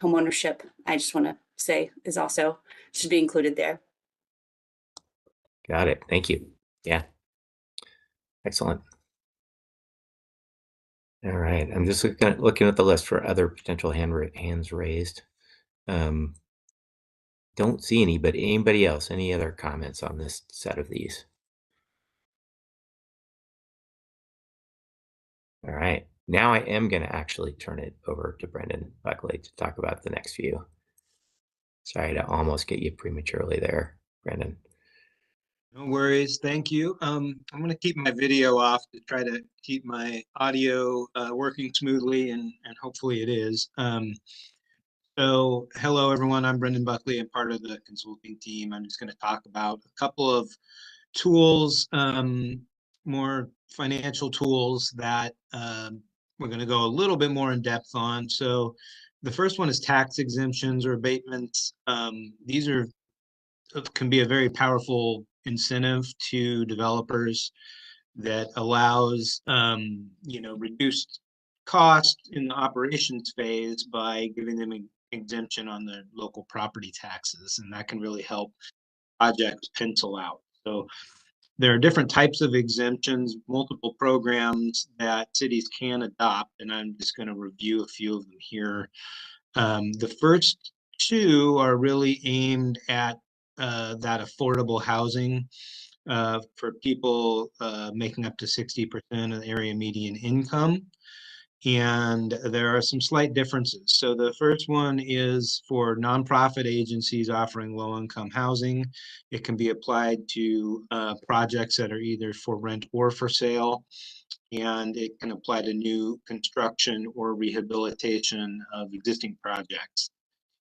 homeownership, I just want to say, is also should be included there. Got it. Thank you. Yeah. Excellent. All right, I'm just looking at the list for other potential hands raised. Don't see any, but anybody else, any other comments on this set of these? All right, now I am going to actually turn it over to Brendan Buckley to talk about the next few. Sorry to almost get you prematurely there, Brendan. No worries. Thank you. I'm going to keep my video off to try to keep my audio working smoothly, and hopefully it is. So hello, everyone. I'm Brendan Buckley. I'm part of the consulting team. I'm just going to talk about a couple of tools, more financial tools that we're going to go a little bit more in depth on. So the first one is tax exemptions or abatements. These can be a very powerful incentive to developers that allows reduced cost in the operations phase by giving them an exemption on the local property taxes, and that can really help projects pencil out. So there are different types of exemptions, multiple programs that cities can adopt, and I'm just going to review a few of them here. The first two are really aimed at that affordable housing for people making up to 60% of the area median income. And there are some slight differences. So the first one is for nonprofit agencies offering low-income housing. It can be applied to projects that are either for rent or for sale. And it can apply to new construction or rehabilitation of existing projects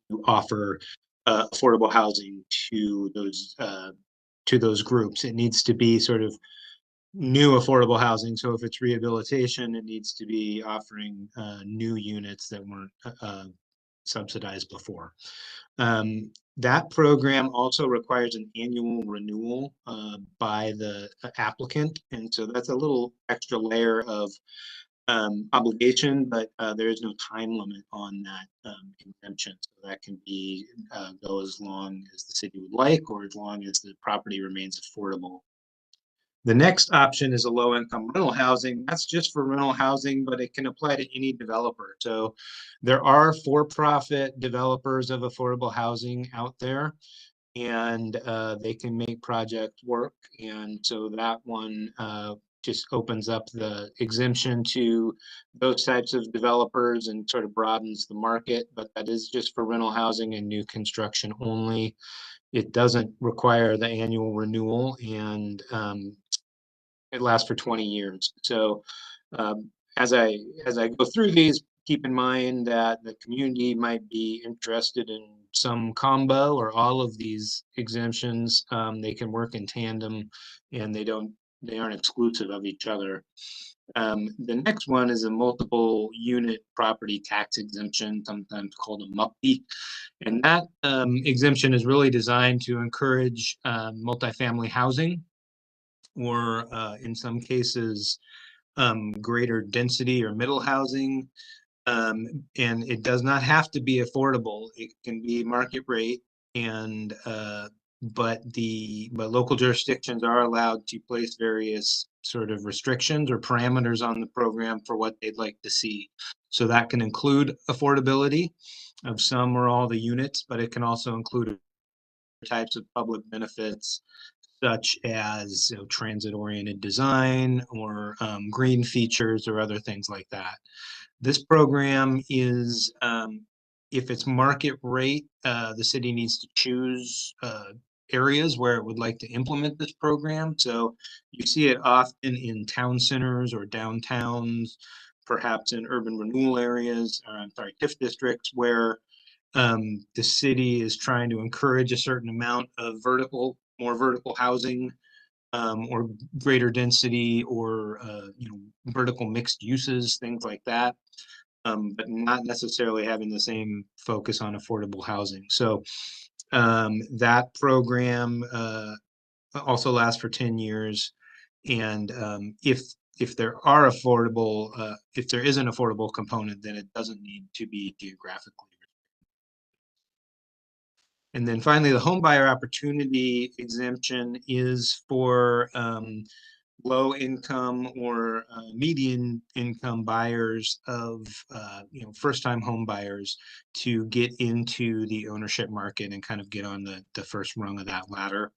to offer affordable housing to those groups. It needs to be sort of new affordable housing. So if it's rehabilitation, it needs to be offering new units that weren't subsidized before. That program also requires an annual renewal by the applicant. And so that's a little extra layer of obligation, but there is no time limit on that exemption. So that can be go as long as the city would like, or as long as the property remains affordable. The next option is a low-income rental housing. That's just for rental housing, but it can apply to any developer. So there are for-profit developers of affordable housing out there, and they can make projects work. And so that one just opens up the exemption to those types of developers and sort of broadens the market, but that is just for rental housing and new construction only. It doesn't require the annual renewal, and it lasts for 20 years. So as I go through these, keep in mind that the community might be interested in some combo or all of these exemptions. They can work in tandem, and they aren't exclusive of each other. The next one is a multiple unit property tax exemption, sometimes called a MUPI. And that exemption is really designed to encourage multifamily housing, or in some cases, greater density or middle housing. And it does not have to be affordable. It can be market rate, and but local jurisdictions are allowed to place various sort of restrictions or parameters on the program for what they'd like to see. So that can include affordability of some or all the units, but it can also include types of public benefits, such as transit-oriented design or green features or other things like that. This program is, if it's market rate, the city needs to choose areas where it would like to implement this program. So you see it often in town centers or downtowns, perhaps in urban renewal areas, or I'm sorry, TIF districts, where the city is trying to encourage a certain amount of more vertical housing, or greater density, or vertical mixed uses, things like that, but not necessarily having the same focus on affordable housing. So that program also lasts for 10 years, and if there is an affordable component, then it doesn't need to be geographically. And then finally, the home buyer opportunity exemption is for low income or median income buyers of first time home buyers to get into the ownership market and kind of get on the first rung of that ladder.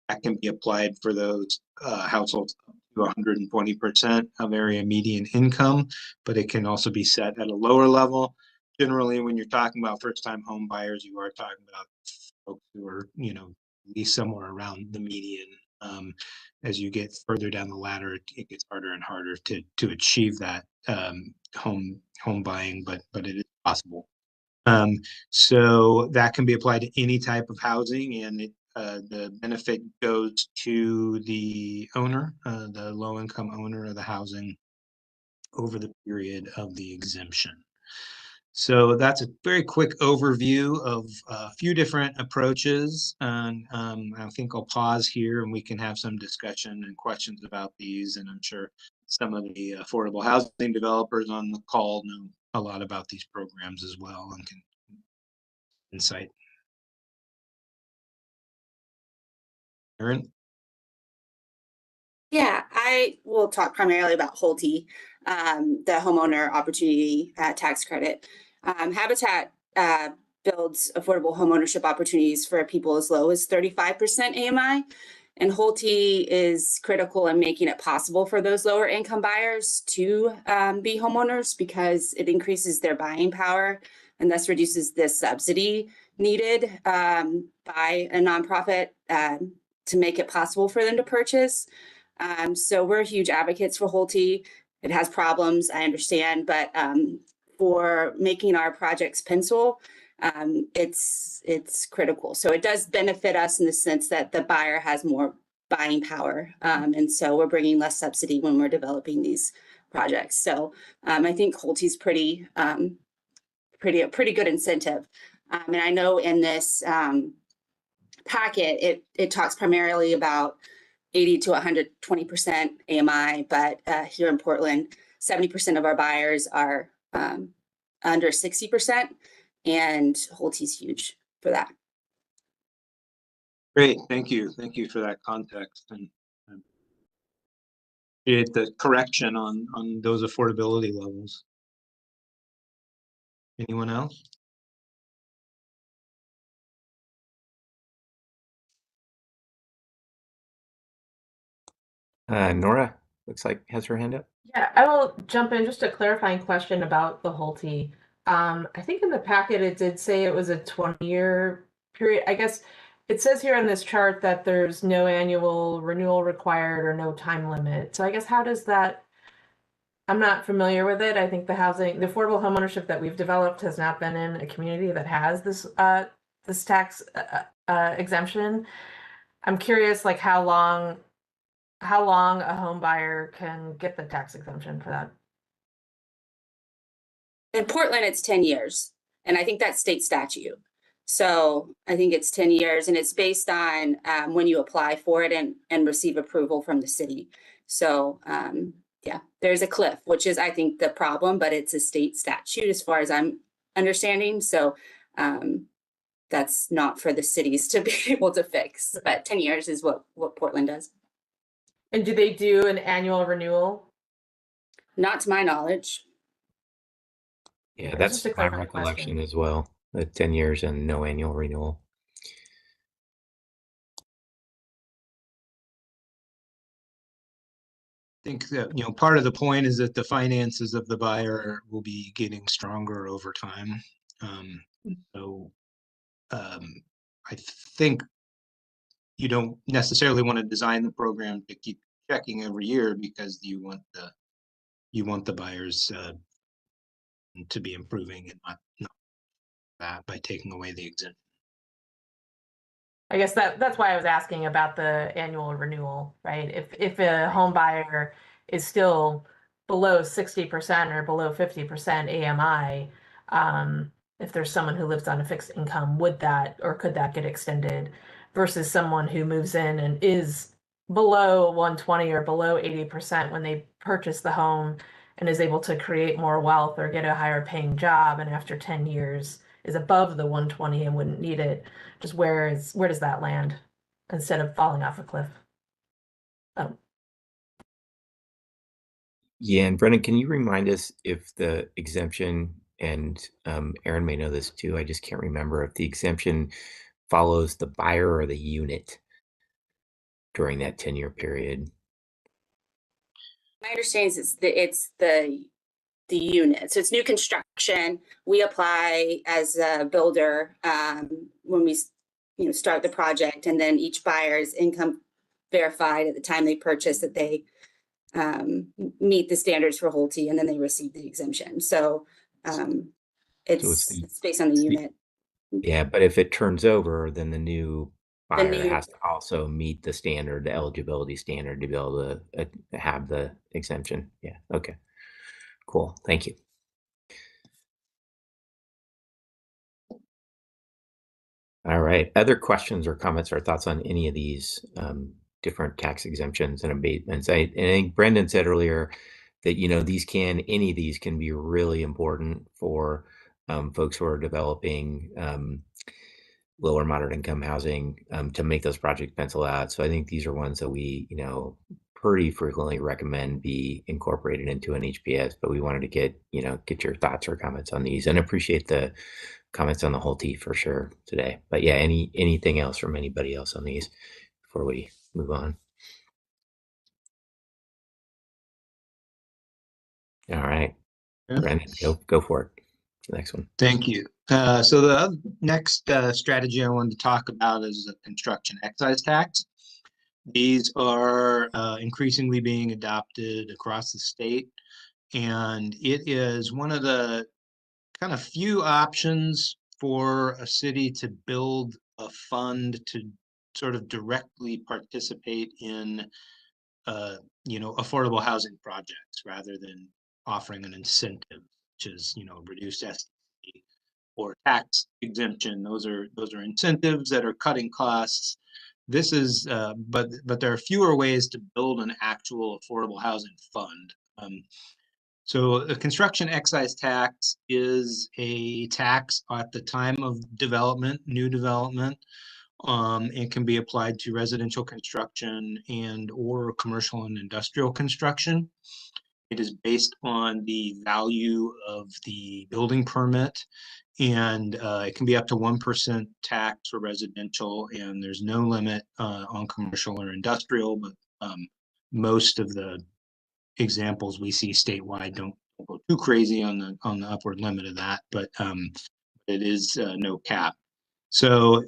That can be applied for those households up to 120% of area median income, but it can also be set at a lower level. Generally, when you're talking about first time home buyers, you are talking about folks who are, at least somewhere around the median. As you get further down the ladder, it gets harder and harder to achieve that home buying, but it is possible. So that can be applied to any type of housing, and the benefit goes to the owner, the low income owner of the housing over the period of the exemption. So that's a very quick overview of a few different approaches. And I think I'll pause here and we can have some discussion and questions about these. And I'm sure some of the affordable housing developers on the call know a lot about these programs as well and can insight. Erin? Yeah, I will talk primarily about HOLTE, the homeowner opportunity tax credit. Habitat builds affordable homeownership opportunities for people as low as 35% AMI, and HOLTE is critical in making it possible for those lower income buyers to be homeowners because it increases their buying power and thus reduces the subsidy needed by a nonprofit to make it possible for them to purchase. So we're huge advocates for HOLTE. It has problems, I understand, but for making our projects pencil, it's critical. So it does benefit us in the sense that the buyer has more buying power. And so we're bringing less subsidy when we're developing these projects. So I think HOLTE is pretty good incentive. And I know in this packet, it talks primarily about 80 to 120% AMI, but here in Portland, 70% of our buyers are under 60%, and HOLTE is huge for that. Great, thank you. Thank you for that context and appreciate the correction on those affordability levels. Anyone else? Nora looks like has her hand up. Yeah, I will jump in. Just a clarifying question about the HOLTE. I think in the packet it did say it was a 20-year period. I guess it says here on this chart that there's no annual renewal required or no time limit. So I guess how does that, I'm not familiar with it. I think the affordable homeownership that we've developed has not been in a community that has this this tax exemption. I'm curious, like how long a home buyer can get the tax exemption for that. In Portland, it's 10 years, and I think that's state statute. So I think it's 10 years, and it's based on when you apply for it and receive approval from the city. So yeah, there's a cliff, which is, I think, the problem, but it's a state statute as far as I'm understanding. So that's not for the cities to be able to fix, but 10 years is what Portland does. And do they do an annual renewal? Not to my knowledge. Yeah, that's my recollection as well. 10 years and no annual renewal. I think that, part of the point is that the finances of the buyer will be getting stronger over time. I think you don't necessarily want to design the program to keep checking every year because you want the buyers to be improving and not that by taking away the exemption. I guess that's why I was asking about the annual renewal, right? If a home buyer is still below 60% or below 50% AMI, if there's someone who lives on a fixed income, would that or could that get extended versus someone who moves in and is below 120 or below 80% when they purchase the home and is able to create more wealth or get a higher paying job, and after 10 years is above the 120 and wouldn't need it. Just where does that land instead of falling off a cliff? Oh. Yeah, and Brendan, can you remind us if the exemption, and Aaron may know this too, I just can't remember if the exemption follows the buyer or the unit during that 10-year period. My understanding is it's the unit. So it's new construction. We apply as a builder when we start the project, and then each buyer's income verified at the time they purchase that they meet the standards for Holte, and then they receive the exemption. So it's based on the unit. Yeah, but if it turns over, then the new buyer new- has to also meet the standard, the eligibility standard, to be able to have the exemption. Yeah. Okay. Cool. Thank you. All right. Other questions or comments or thoughts on any of these different tax exemptions and abatements? I think Brendan said earlier that any of these can be really important for folks who are developing lower moderate income housing to make those projects pencil out. So I think these are ones that we pretty frequently recommend be incorporated into an HPS. But we wanted to get your thoughts or comments on these, and appreciate the comments on the Holte for sure today. But yeah, anything else from anybody else on these before we move on? All right, Brendan, go for it. The next one. Thank you. So the next strategy I wanted to talk about is the construction excise tax. These are increasingly being adopted across the state, and it is one of the kind of few options for a city to build a fund to sort of directly participate in affordable housing projects, rather than offering an incentive, which is reduced SDC or tax exemption. Those are incentives that are cutting costs. This is but there are fewer ways to build an actual affordable housing fund. So a construction excise tax is a tax at the time of development, new development. It can be applied to residential construction and or commercial and industrial construction. It is based on the value of the building permit, and it can be up to 1% tax for residential, and there's no limit on commercial or industrial, but most of the examples we see statewide don't go too crazy on the upward limit of that, but it is no cap. So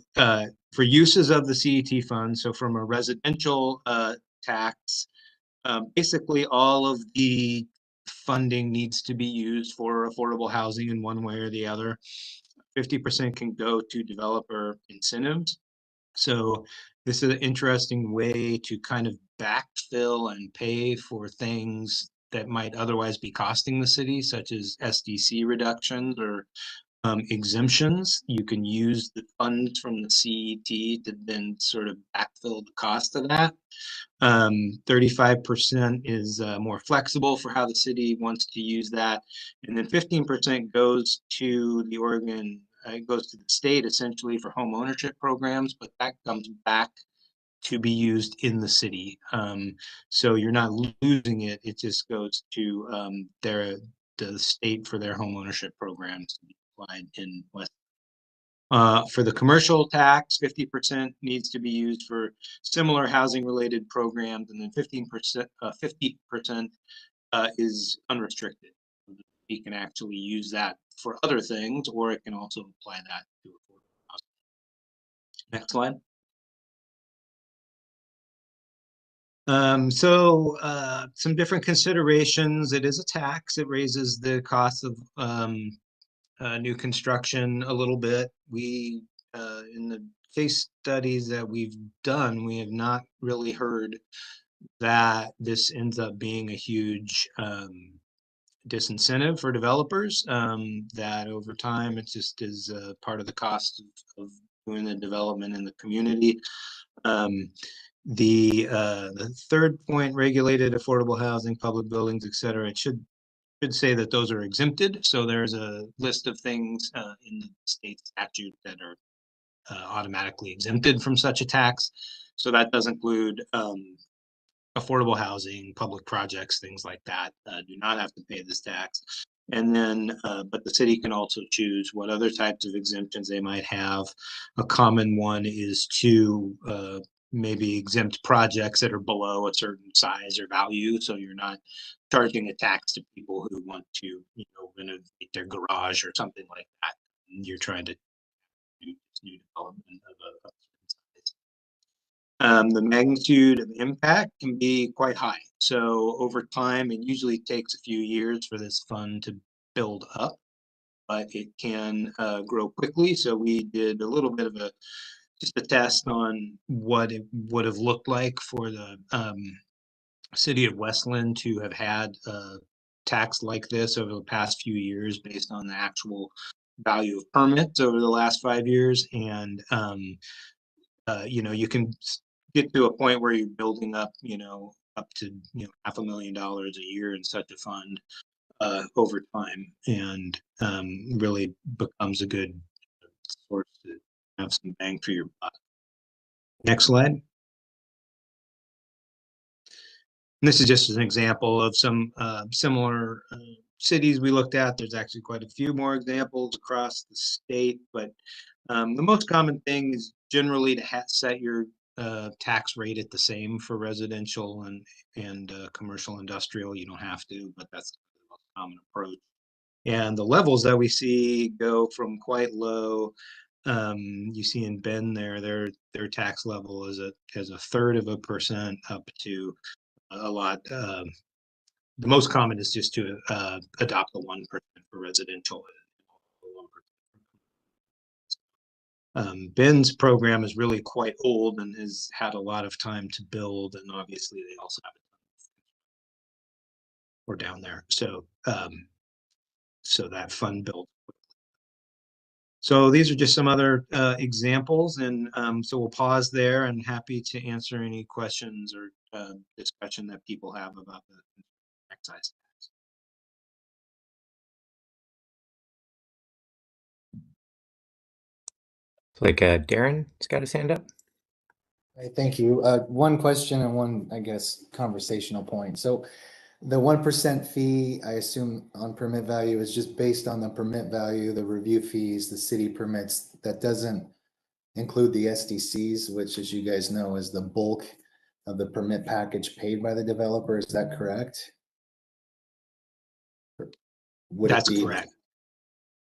for uses of the CET fund, so from a residential tax, basically all of the funding needs to be used for affordable housing in one way or the other. 50% can go to developer incentives. So this is an interesting way to kind of backfill and pay for things that might otherwise be costing the city, such as SDC reductions or exemptions. You can use the funds from the CET to then sort of backfill the cost of that. 35% is more flexible for how the city wants to use that. And then 15% goes to the Oregon, it goes to the state essentially for home ownership programs, but that comes back to be used in the city. So you're not losing it, it just goes to the state for their home ownership programs to be applied in West. For the commercial tax, 50% needs to be used for similar housing related programs, and then 50% is unrestricted. You can actually use that for other things, or it can also apply that to affordable housing. Next slide. Some different considerations. It is a tax. It raises the cost of new construction a little bit. We, in the case studies that we've done, we have not really heard that this ends up being a huge disincentive for developers, that over time it just is part of the cost of doing the development in the community. The third point, regulated affordable housing, public buildings, et cetera, it should say that those are exempted. So there's a list of things in the state statute that are automatically exempted from such a tax. So that does include affordable housing, public projects, things like that, do not have to pay this tax. And then, but the city can also choose what other types of exemptions they might have. A common one is to maybe exempt projects that are below a certain size or value. So you're not charging a tax to people who want to, you know, renovate their garage or something like that. And you're trying to do new development of a certain size. The magnitude of impact can be quite high. So over time, it usually takes a few years for this fund to build up, but it can grow quickly. So we did a little bit of just a test on what it would have looked like for the city of West Linn to have had a tax like this over the past few years based on the actual value of permits over the last 5 years. And, you know, you can get to a point where you're building up, you know, up to, you know, $500,000 a year in such a fund over time, and really becomes a good source to have some bang for your buck. Next slide. And this is just an example of some similar cities we looked at. There's actually quite a few more examples across the state, but the most common thing is generally to set your tax rate at the same for residential and commercial industrial. You don't have to, but that's the most common approach. And the levels that we see go from quite low. You see in Bend there, their tax level is a 1/3% up to a lot. The most common is just to adopt the 1% for residential. Bend's program is really quite old and has had a lot of time to build, and obviously they also have we're down there. So so that fund built. So these are just some other examples, and so we'll pause there, and happy to answer any questions or discussion that people have about the excise tax. Like Darren's got his hand up. Thank you. One question and one, I guess, conversational point. So the 1% fee, I assume on permit value, is just based on the permit value, the review fees, the city permits. That doesn't include the SDCs, which, as you guys know, is the bulk of the permit package paid by the developer. Is that correct? Would That's it be correct.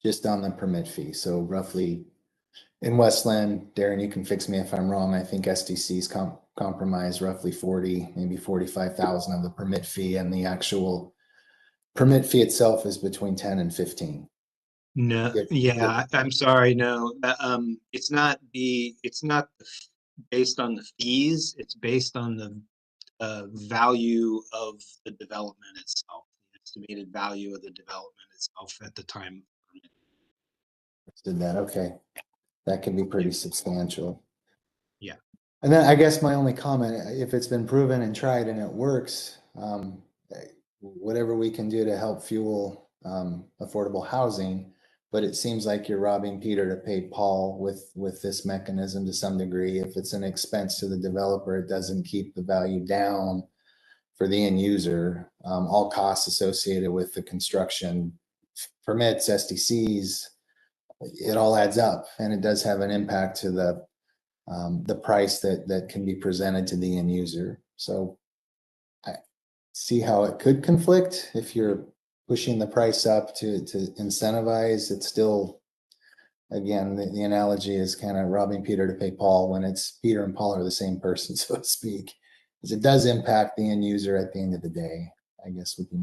Just on the permit fee? So roughly in West Linn, Darren, you can fix me if I'm wrong. I think SDCs compromise roughly 40, maybe 45,000 of the permit fee, and the actual permit fee itself is between 10 and 15. No, yeah, I'm sorry. No, it's not based on the fees. It's based on the value of the development itself, the estimated value of the development itself at the time. Did that? Okay. That can be pretty substantial. Yeah. And then I guess my only comment, if it's been proven and tried and it works, whatever we can do to help fuel affordable housing, but it seems like you're robbing Peter to pay Paul with this mechanism to some degree. If it's an expense to the developer, it doesn't keep the value down for the end user. All costs associated with the construction, permits, SDCs, it all adds up, and it does have an impact to the price that can be presented to the end user. So I see how it could conflict if you're pushing the price up to incentivize. It's still, again, the analogy is kind of robbing Peter to pay Paul when it's Peter and Paul are the same person, so to speak, because it does impact the end user at the end of the day, I guess would be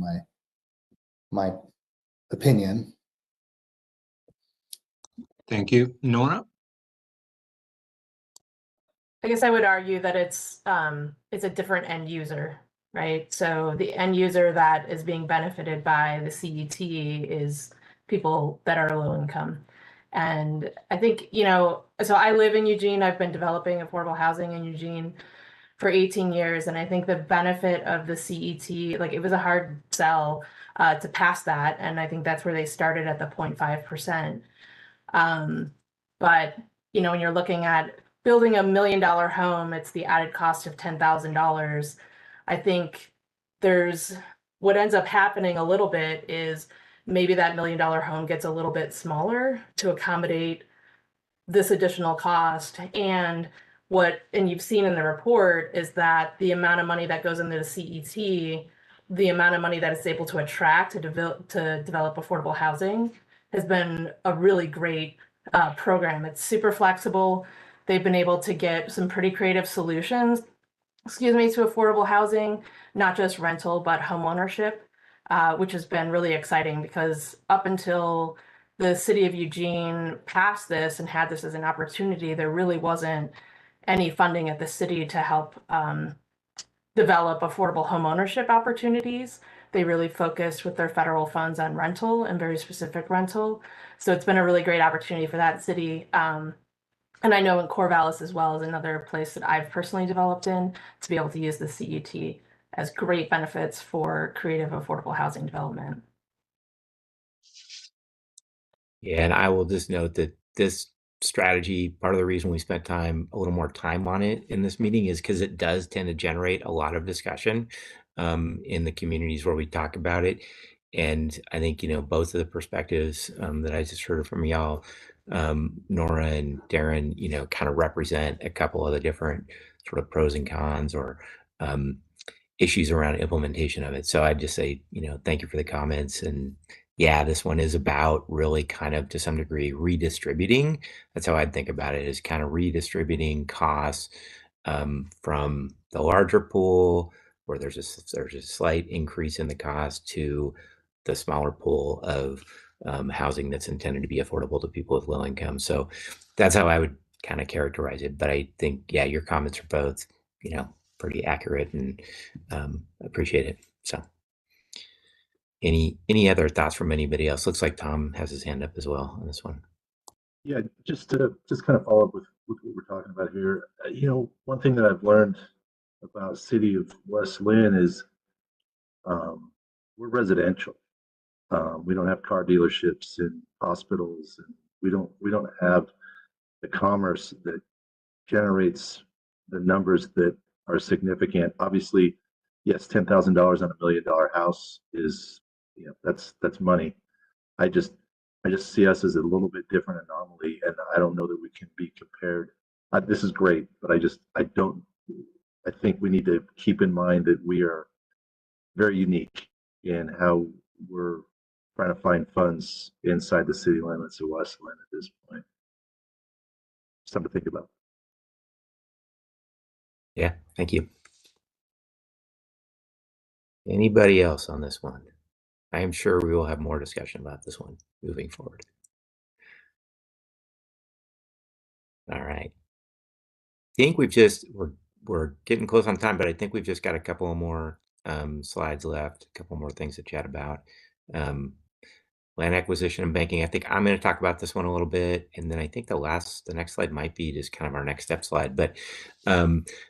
my opinion. Thank you. Nora? I guess I would argue that it's a different end user, right? So the end user that is being benefited by the CET is people that are low income. And I think, you know, so I live in Eugene. I've been developing affordable housing in Eugene for 18 years. And I think the benefit of the CET, like it was a hard sell to pass that. And I think that's where they started at the 0.5%. But, you know, when you're looking at building $1 million home, it's the added cost of $10,000. I think there's what ends up happening a little bit is maybe that $1 million home gets a little bit smaller to accommodate this additional cost. And you've seen in the report is that the amount of money that goes into the CET, the amount of money that it's able to attract to develop affordable housing has been a really great program. It's super flexible. They've been able to get some pretty creative solutions, to affordable housing, not just rental, but home ownership, which has been really exciting because up until the city of Eugene passed this and had this as an opportunity, there really wasn't any funding at the city to help develop affordable home ownership opportunities. They really focused with their federal funds on rental and very specific rental. So it's been a really great opportunity for that city. And I know in Corvallis as well is another place that I've personally developed in to be able to use the CET as great benefits for creative affordable housing development. Yeah, and I will just note that this strategy, part of the reason we spent a little more time on it in this meeting is because it does tend to generate a lot of discussion in the communities where we talk about it. And I think, both of the perspectives that I just heard from y'all, Nora and Darren, kind of represent a couple of the different sort of pros and cons or issues around implementation of it. So I'd just say, thank you for the comments. And yeah, this one is about really kind of to some degree redistributing. That's how I'd think about it, is kind of redistributing costs from the larger pool where there's a slight increase in the cost to the smaller pool of housing that's intended to be affordable to people with low income. So that's how I would kind of characterize it. But I think, yeah, your comments are both, pretty accurate and appreciate it. So any other thoughts from anybody else? Looks like Tom has his hand up as well on this one. Yeah, just to kind of follow up with what we're talking about here. One thing that I've learned about city of West Linn is we're residential. We don't have car dealerships and hospitals, and we don't have the commerce that generates the numbers that are significant. Obviously, yes, $10,000 on $1 million house is, that's money. I just see us as a little bit different anomaly, and I don't know that we can be compared. This is great, but I think we need to keep in mind that we are very unique in how we're trying to find funds inside the city limits of West Linn at this point. Something to think about. Yeah, thank you. Anybody else on this one? I am sure we will have more discussion about this one moving forward. All right. I think we're getting close on time, but I think we've just got a couple more slides left, a couple more things to chat about. Land acquisition and banking. I think I'm going to talk about this one a little bit, and then I think the next slide might be just kind of our next step slide. But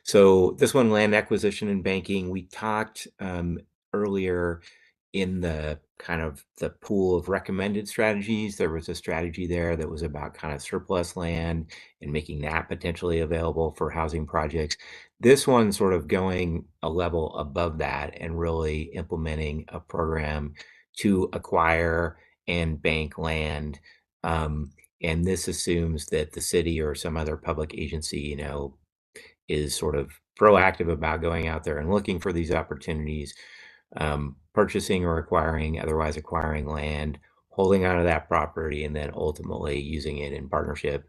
so this one, land acquisition and banking, we talked earlier in the kind of the pool of recommended strategies. There was a strategy there that was about kind of surplus land and making that potentially available for housing projects. This one sort of going a level above that and really implementing a program to acquire and bank land. And this assumes that the city or some other public agency, is sort of proactive about going out there and looking for these opportunities, purchasing or otherwise acquiring land, holding onto that property, and then ultimately using it in partnership,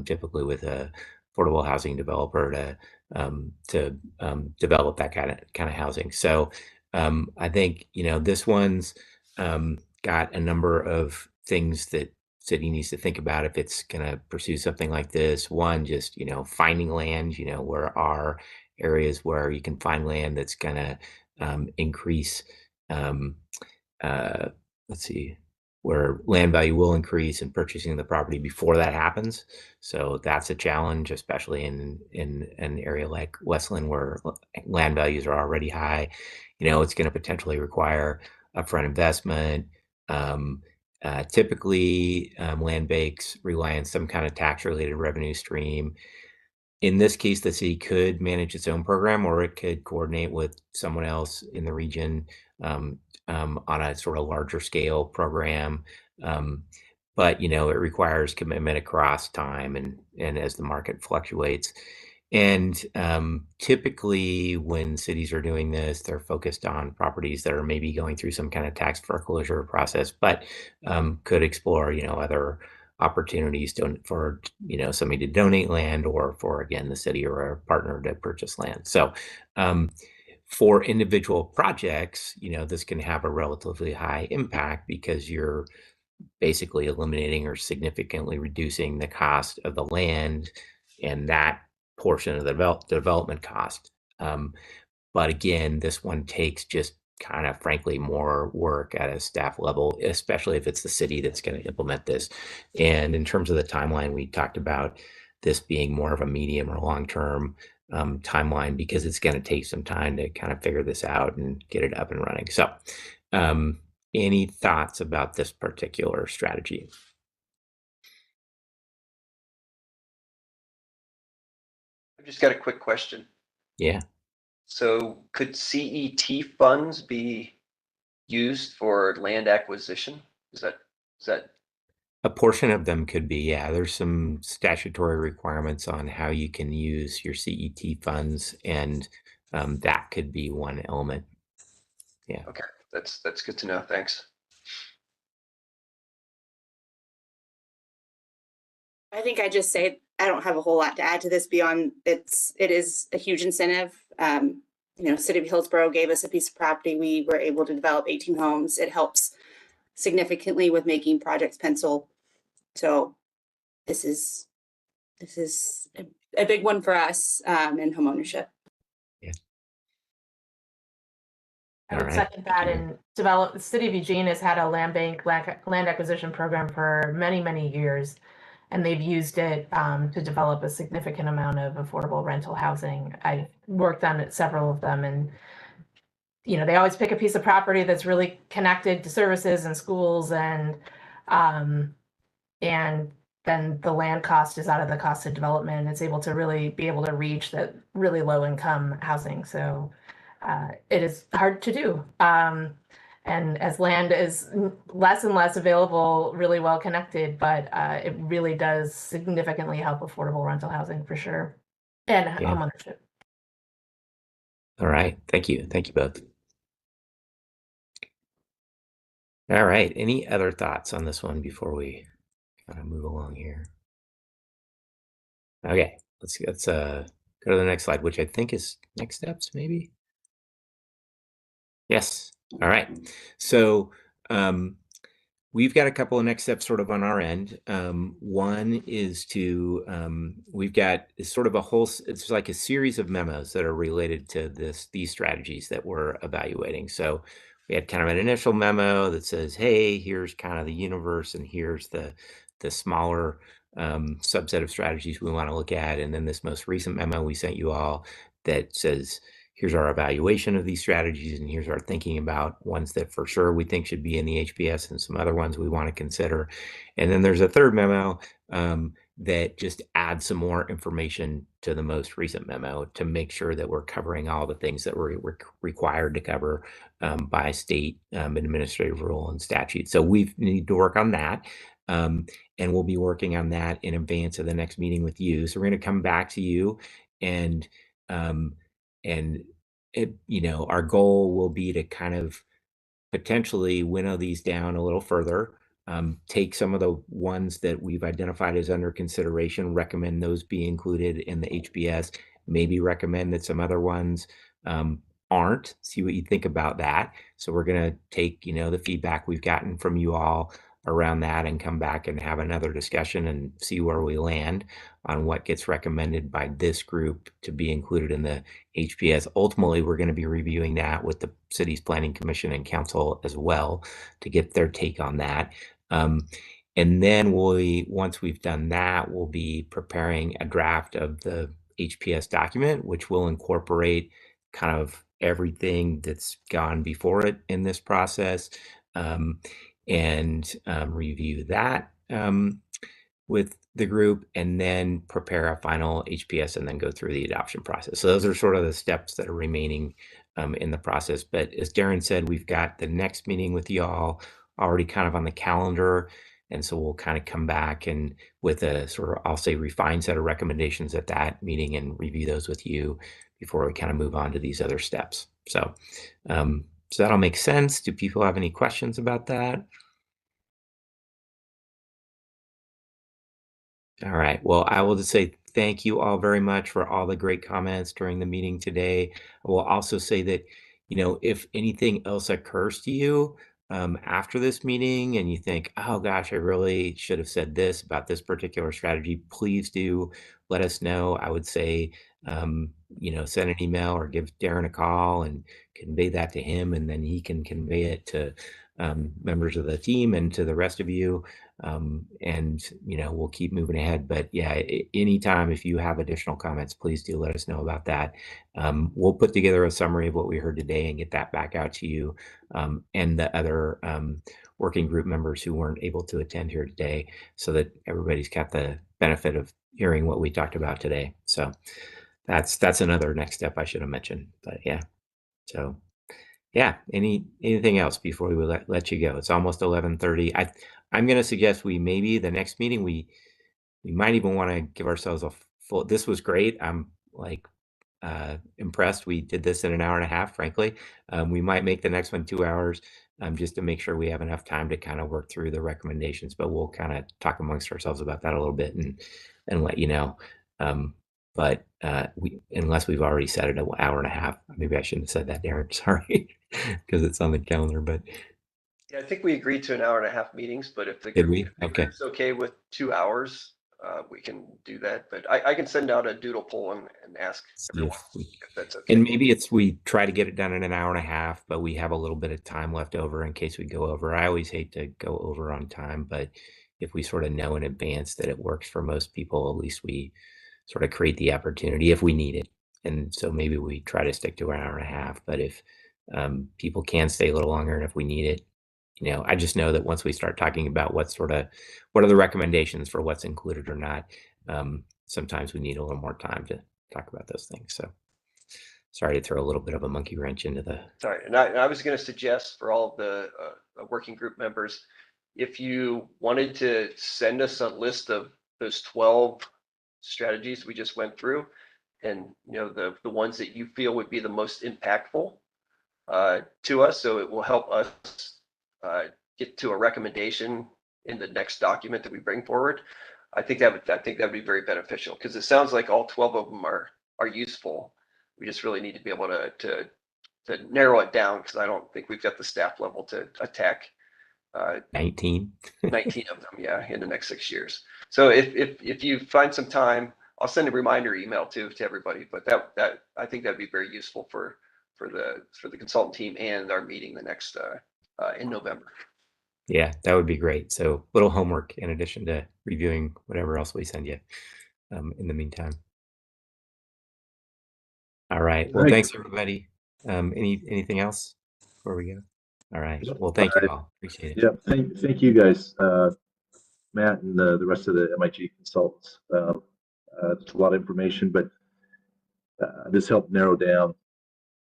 typically with a affordable housing developer to develop that kind of housing. So I think this one's got a number of things that city needs to think about if it's going to pursue something like this. One, just finding land. Where are areas where you can find land that's going to increase, let's see, where land value will increase and purchasing the property before that happens. So that's a challenge, especially in an area like West Linn where land values are already high. It's going to potentially require upfront investment. Typically, land banks rely on some kind of tax-related revenue stream. In this case, the city could manage its own program, or it could coordinate with someone else in the region on a sort of larger scale program. But it requires commitment across time and as the market fluctuates. And typically, when cities are doing this, they're focused on properties that are maybe going through some kind of tax foreclosure process, but could explore, other opportunities for somebody to donate land, or for, again, the city or a partner to purchase land. So for individual projects, this can have a relatively high impact because you're basically eliminating or significantly reducing the cost of the land and that portion of the development cost. But again, this one takes just kind of, frankly, more work at a staff level, especially if it's the city that's going to implement this. And in terms of the timeline, we talked about this being more of a medium or long-term timeline, because it's going to take some time to kind of figure this out and get it up and running. So any thoughts about this particular strategy? I've just got a quick question. Yeah. So could CET funds be used for land acquisition? Is that A portion of them could be, yeah. There's some statutory requirements on how you can use your CET funds, and that could be one element. Yeah. okay? That's good to know. Thanks. I think I just say I don't have a whole lot to add to this beyond it is a huge incentive. City of Hillsborough gave us a piece of property. We were able to develop 18 homes. It helps significantly with making projects pencil. So this is a big one for us in homeownership. Yeah. I would second that. And the city of Eugene has had a land bank land acquisition program for many, many years, and they've used it to develop a significant amount of affordable rental housing. I've worked on several of them, and they always pick a piece of property that's really connected to services and schools, and then the land cost is out of the cost of development. It's able to really be able to reach that really low income housing. So it is hard to do. And as land is less and less available, really well connected, but it really does significantly help affordable rental housing for sure, and homeownership. All right. Thank you. Thank you both. All right. Any other thoughts on this one before we kind of move along here? Okay. Let's go to the next slide, which I think is next steps, maybe. Yes. All right. So we've got a couple of next steps sort of on our end. One is we've got sort of it's like a series of memos that are related to these strategies that we're evaluating. So we had kind of an initial memo that says, hey, here's kind of the universe, and here's the smaller subset of strategies we want to look at. And then this most recent memo we sent you all that says, here's our evaluation of these strategies, and here's our thinking about ones that for sure we think should be in the HPS, and some other ones we want to consider. And then there's a third memo that just adds some more information to the most recent memo to make sure that we're covering all the things that we're required to cover by state administrative rule and statute. So we need to work on that. And we'll be working on that in advance of the next meeting with you. So we're going to come back to you, and our goal will be to kind of potentially winnow these down a little further, take some of the ones that we've identified as under consideration, recommend those be included in the HBS, maybe recommend that some other ones aren't, see what you think about that. So we're going to take, the feedback we've gotten from you all around that and come back and have another discussion and see where we land on what gets recommended by this group to be included in the HPS. Ultimately, we're going to be reviewing that with the city's planning commission and council as well to get their take on that. And then once we've done that, we'll be preparing a draft of the HPS document, which will incorporate kind of everything that's gone before it in this process, and review that with the group and then prepare a final HPS and then go through the adoption process. So those are sort of the steps that are remaining in the process. But as Darren said, we've got the next meeting with y'all already kind of on the calendar. And so we'll kind of come back and with a sort of, I'll say, refined set of recommendations at that meeting and review those with you before we kind of move on to these other steps. So, so that'll make sense. Do people have any questions about that? All right. Well, I will just say thank you all very much for all the great comments during the meeting today. I will also say that, you know, if anything else occurs to you after this meeting and you think, oh gosh, I really should have said this about this particular strategy, please do let us know. I would say, you know, send an email or give Darren a call and convey that to him, and then he can convey it to members of the team and to the rest of you. And you know, we'll keep moving ahead. But yeah, anytime if you have additional comments, please do let us know about that. We'll put together a summary of what we heard today and get that back out to you and the other working group members who weren't able to attend here today, so that everybody's got the benefit of hearing what we talked about today. So that's another next step I should have mentioned. But yeah, so yeah, anything else before we let you go? It's almost 11:30. I'm going to suggest we maybe the next meeting we might even want to give ourselves a full. This was great. I'm like impressed. We did this in an hour and a half. Frankly, we might make the next one 2 hours just to make sure we have enough time to kind of work through the recommendations. But we'll kind of talk amongst ourselves about that a little bit and let you know. But unless we've already set it an hour and a half, maybe I shouldn't have said that, Darren. Sorry, because it's on the calendar. But yeah, I think we agreed to an hour and a half meetings. But if the did we? if the Okay. group's okay with 2 hours, we can do that. But I can send out a doodle poll and ask everyone if that's okay. And maybe we try to get it done in an hour and a half, but we have a little bit of time left over in case we go over. I always hate to go over on time, but if we sort of know in advance that it works for most people, at least we sort of create the opportunity if we need it. And so maybe we try to stick to an hour and a half, but if people can stay a little longer and if we need it, you know, I just know that once we start talking about what are the recommendations for what's included or not, sometimes we need a little more time to talk about those things. So sorry to throw a little bit of a monkey wrench into the. Sorry, and I was going to suggest for all of the working group members, if you wanted to send us a list of those 12 strategies we just went through, and you know the ones that you feel would be the most impactful to us, so it will help us get to a recommendation in the next document that we bring forward. I think that would be very beneficial, because it sounds like all 12 of them are useful. We just really need to be able to narrow it down, because I don't think we've got the staff level to attack 19 of them, yeah, in the next 6 years. So if you find some time, I'll send a reminder email to everybody. But that I think that'd be very useful for the consultant team and our meeting the next in November. Yeah, that would be great. So little homework in addition to reviewing whatever else we send you in the meantime. All right. Well, thanks everybody. Anything else before we go? All right. Well, thank you all. Appreciate it. Yeah, thank you guys, Matt and the rest of the MIG consultants. It's a lot of information, but this helped narrow down.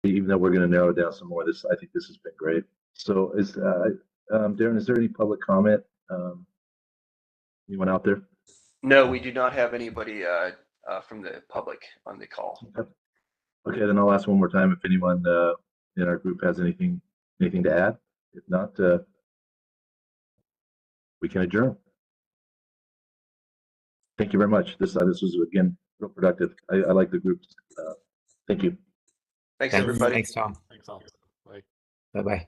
Even though we're going to narrow down some more, I think this has been great. So, Darren, is there any public comment? Anyone out there? No, we do not have anybody from the public on the call. Okay, then I'll ask one more time if anyone in our group has anything to add. If not, we can adjourn. Thank you very much. This was again real productive. I like the group. Thank you. Thanks everybody. Thanks, Tom. Thanks all. Bye. Bye-bye.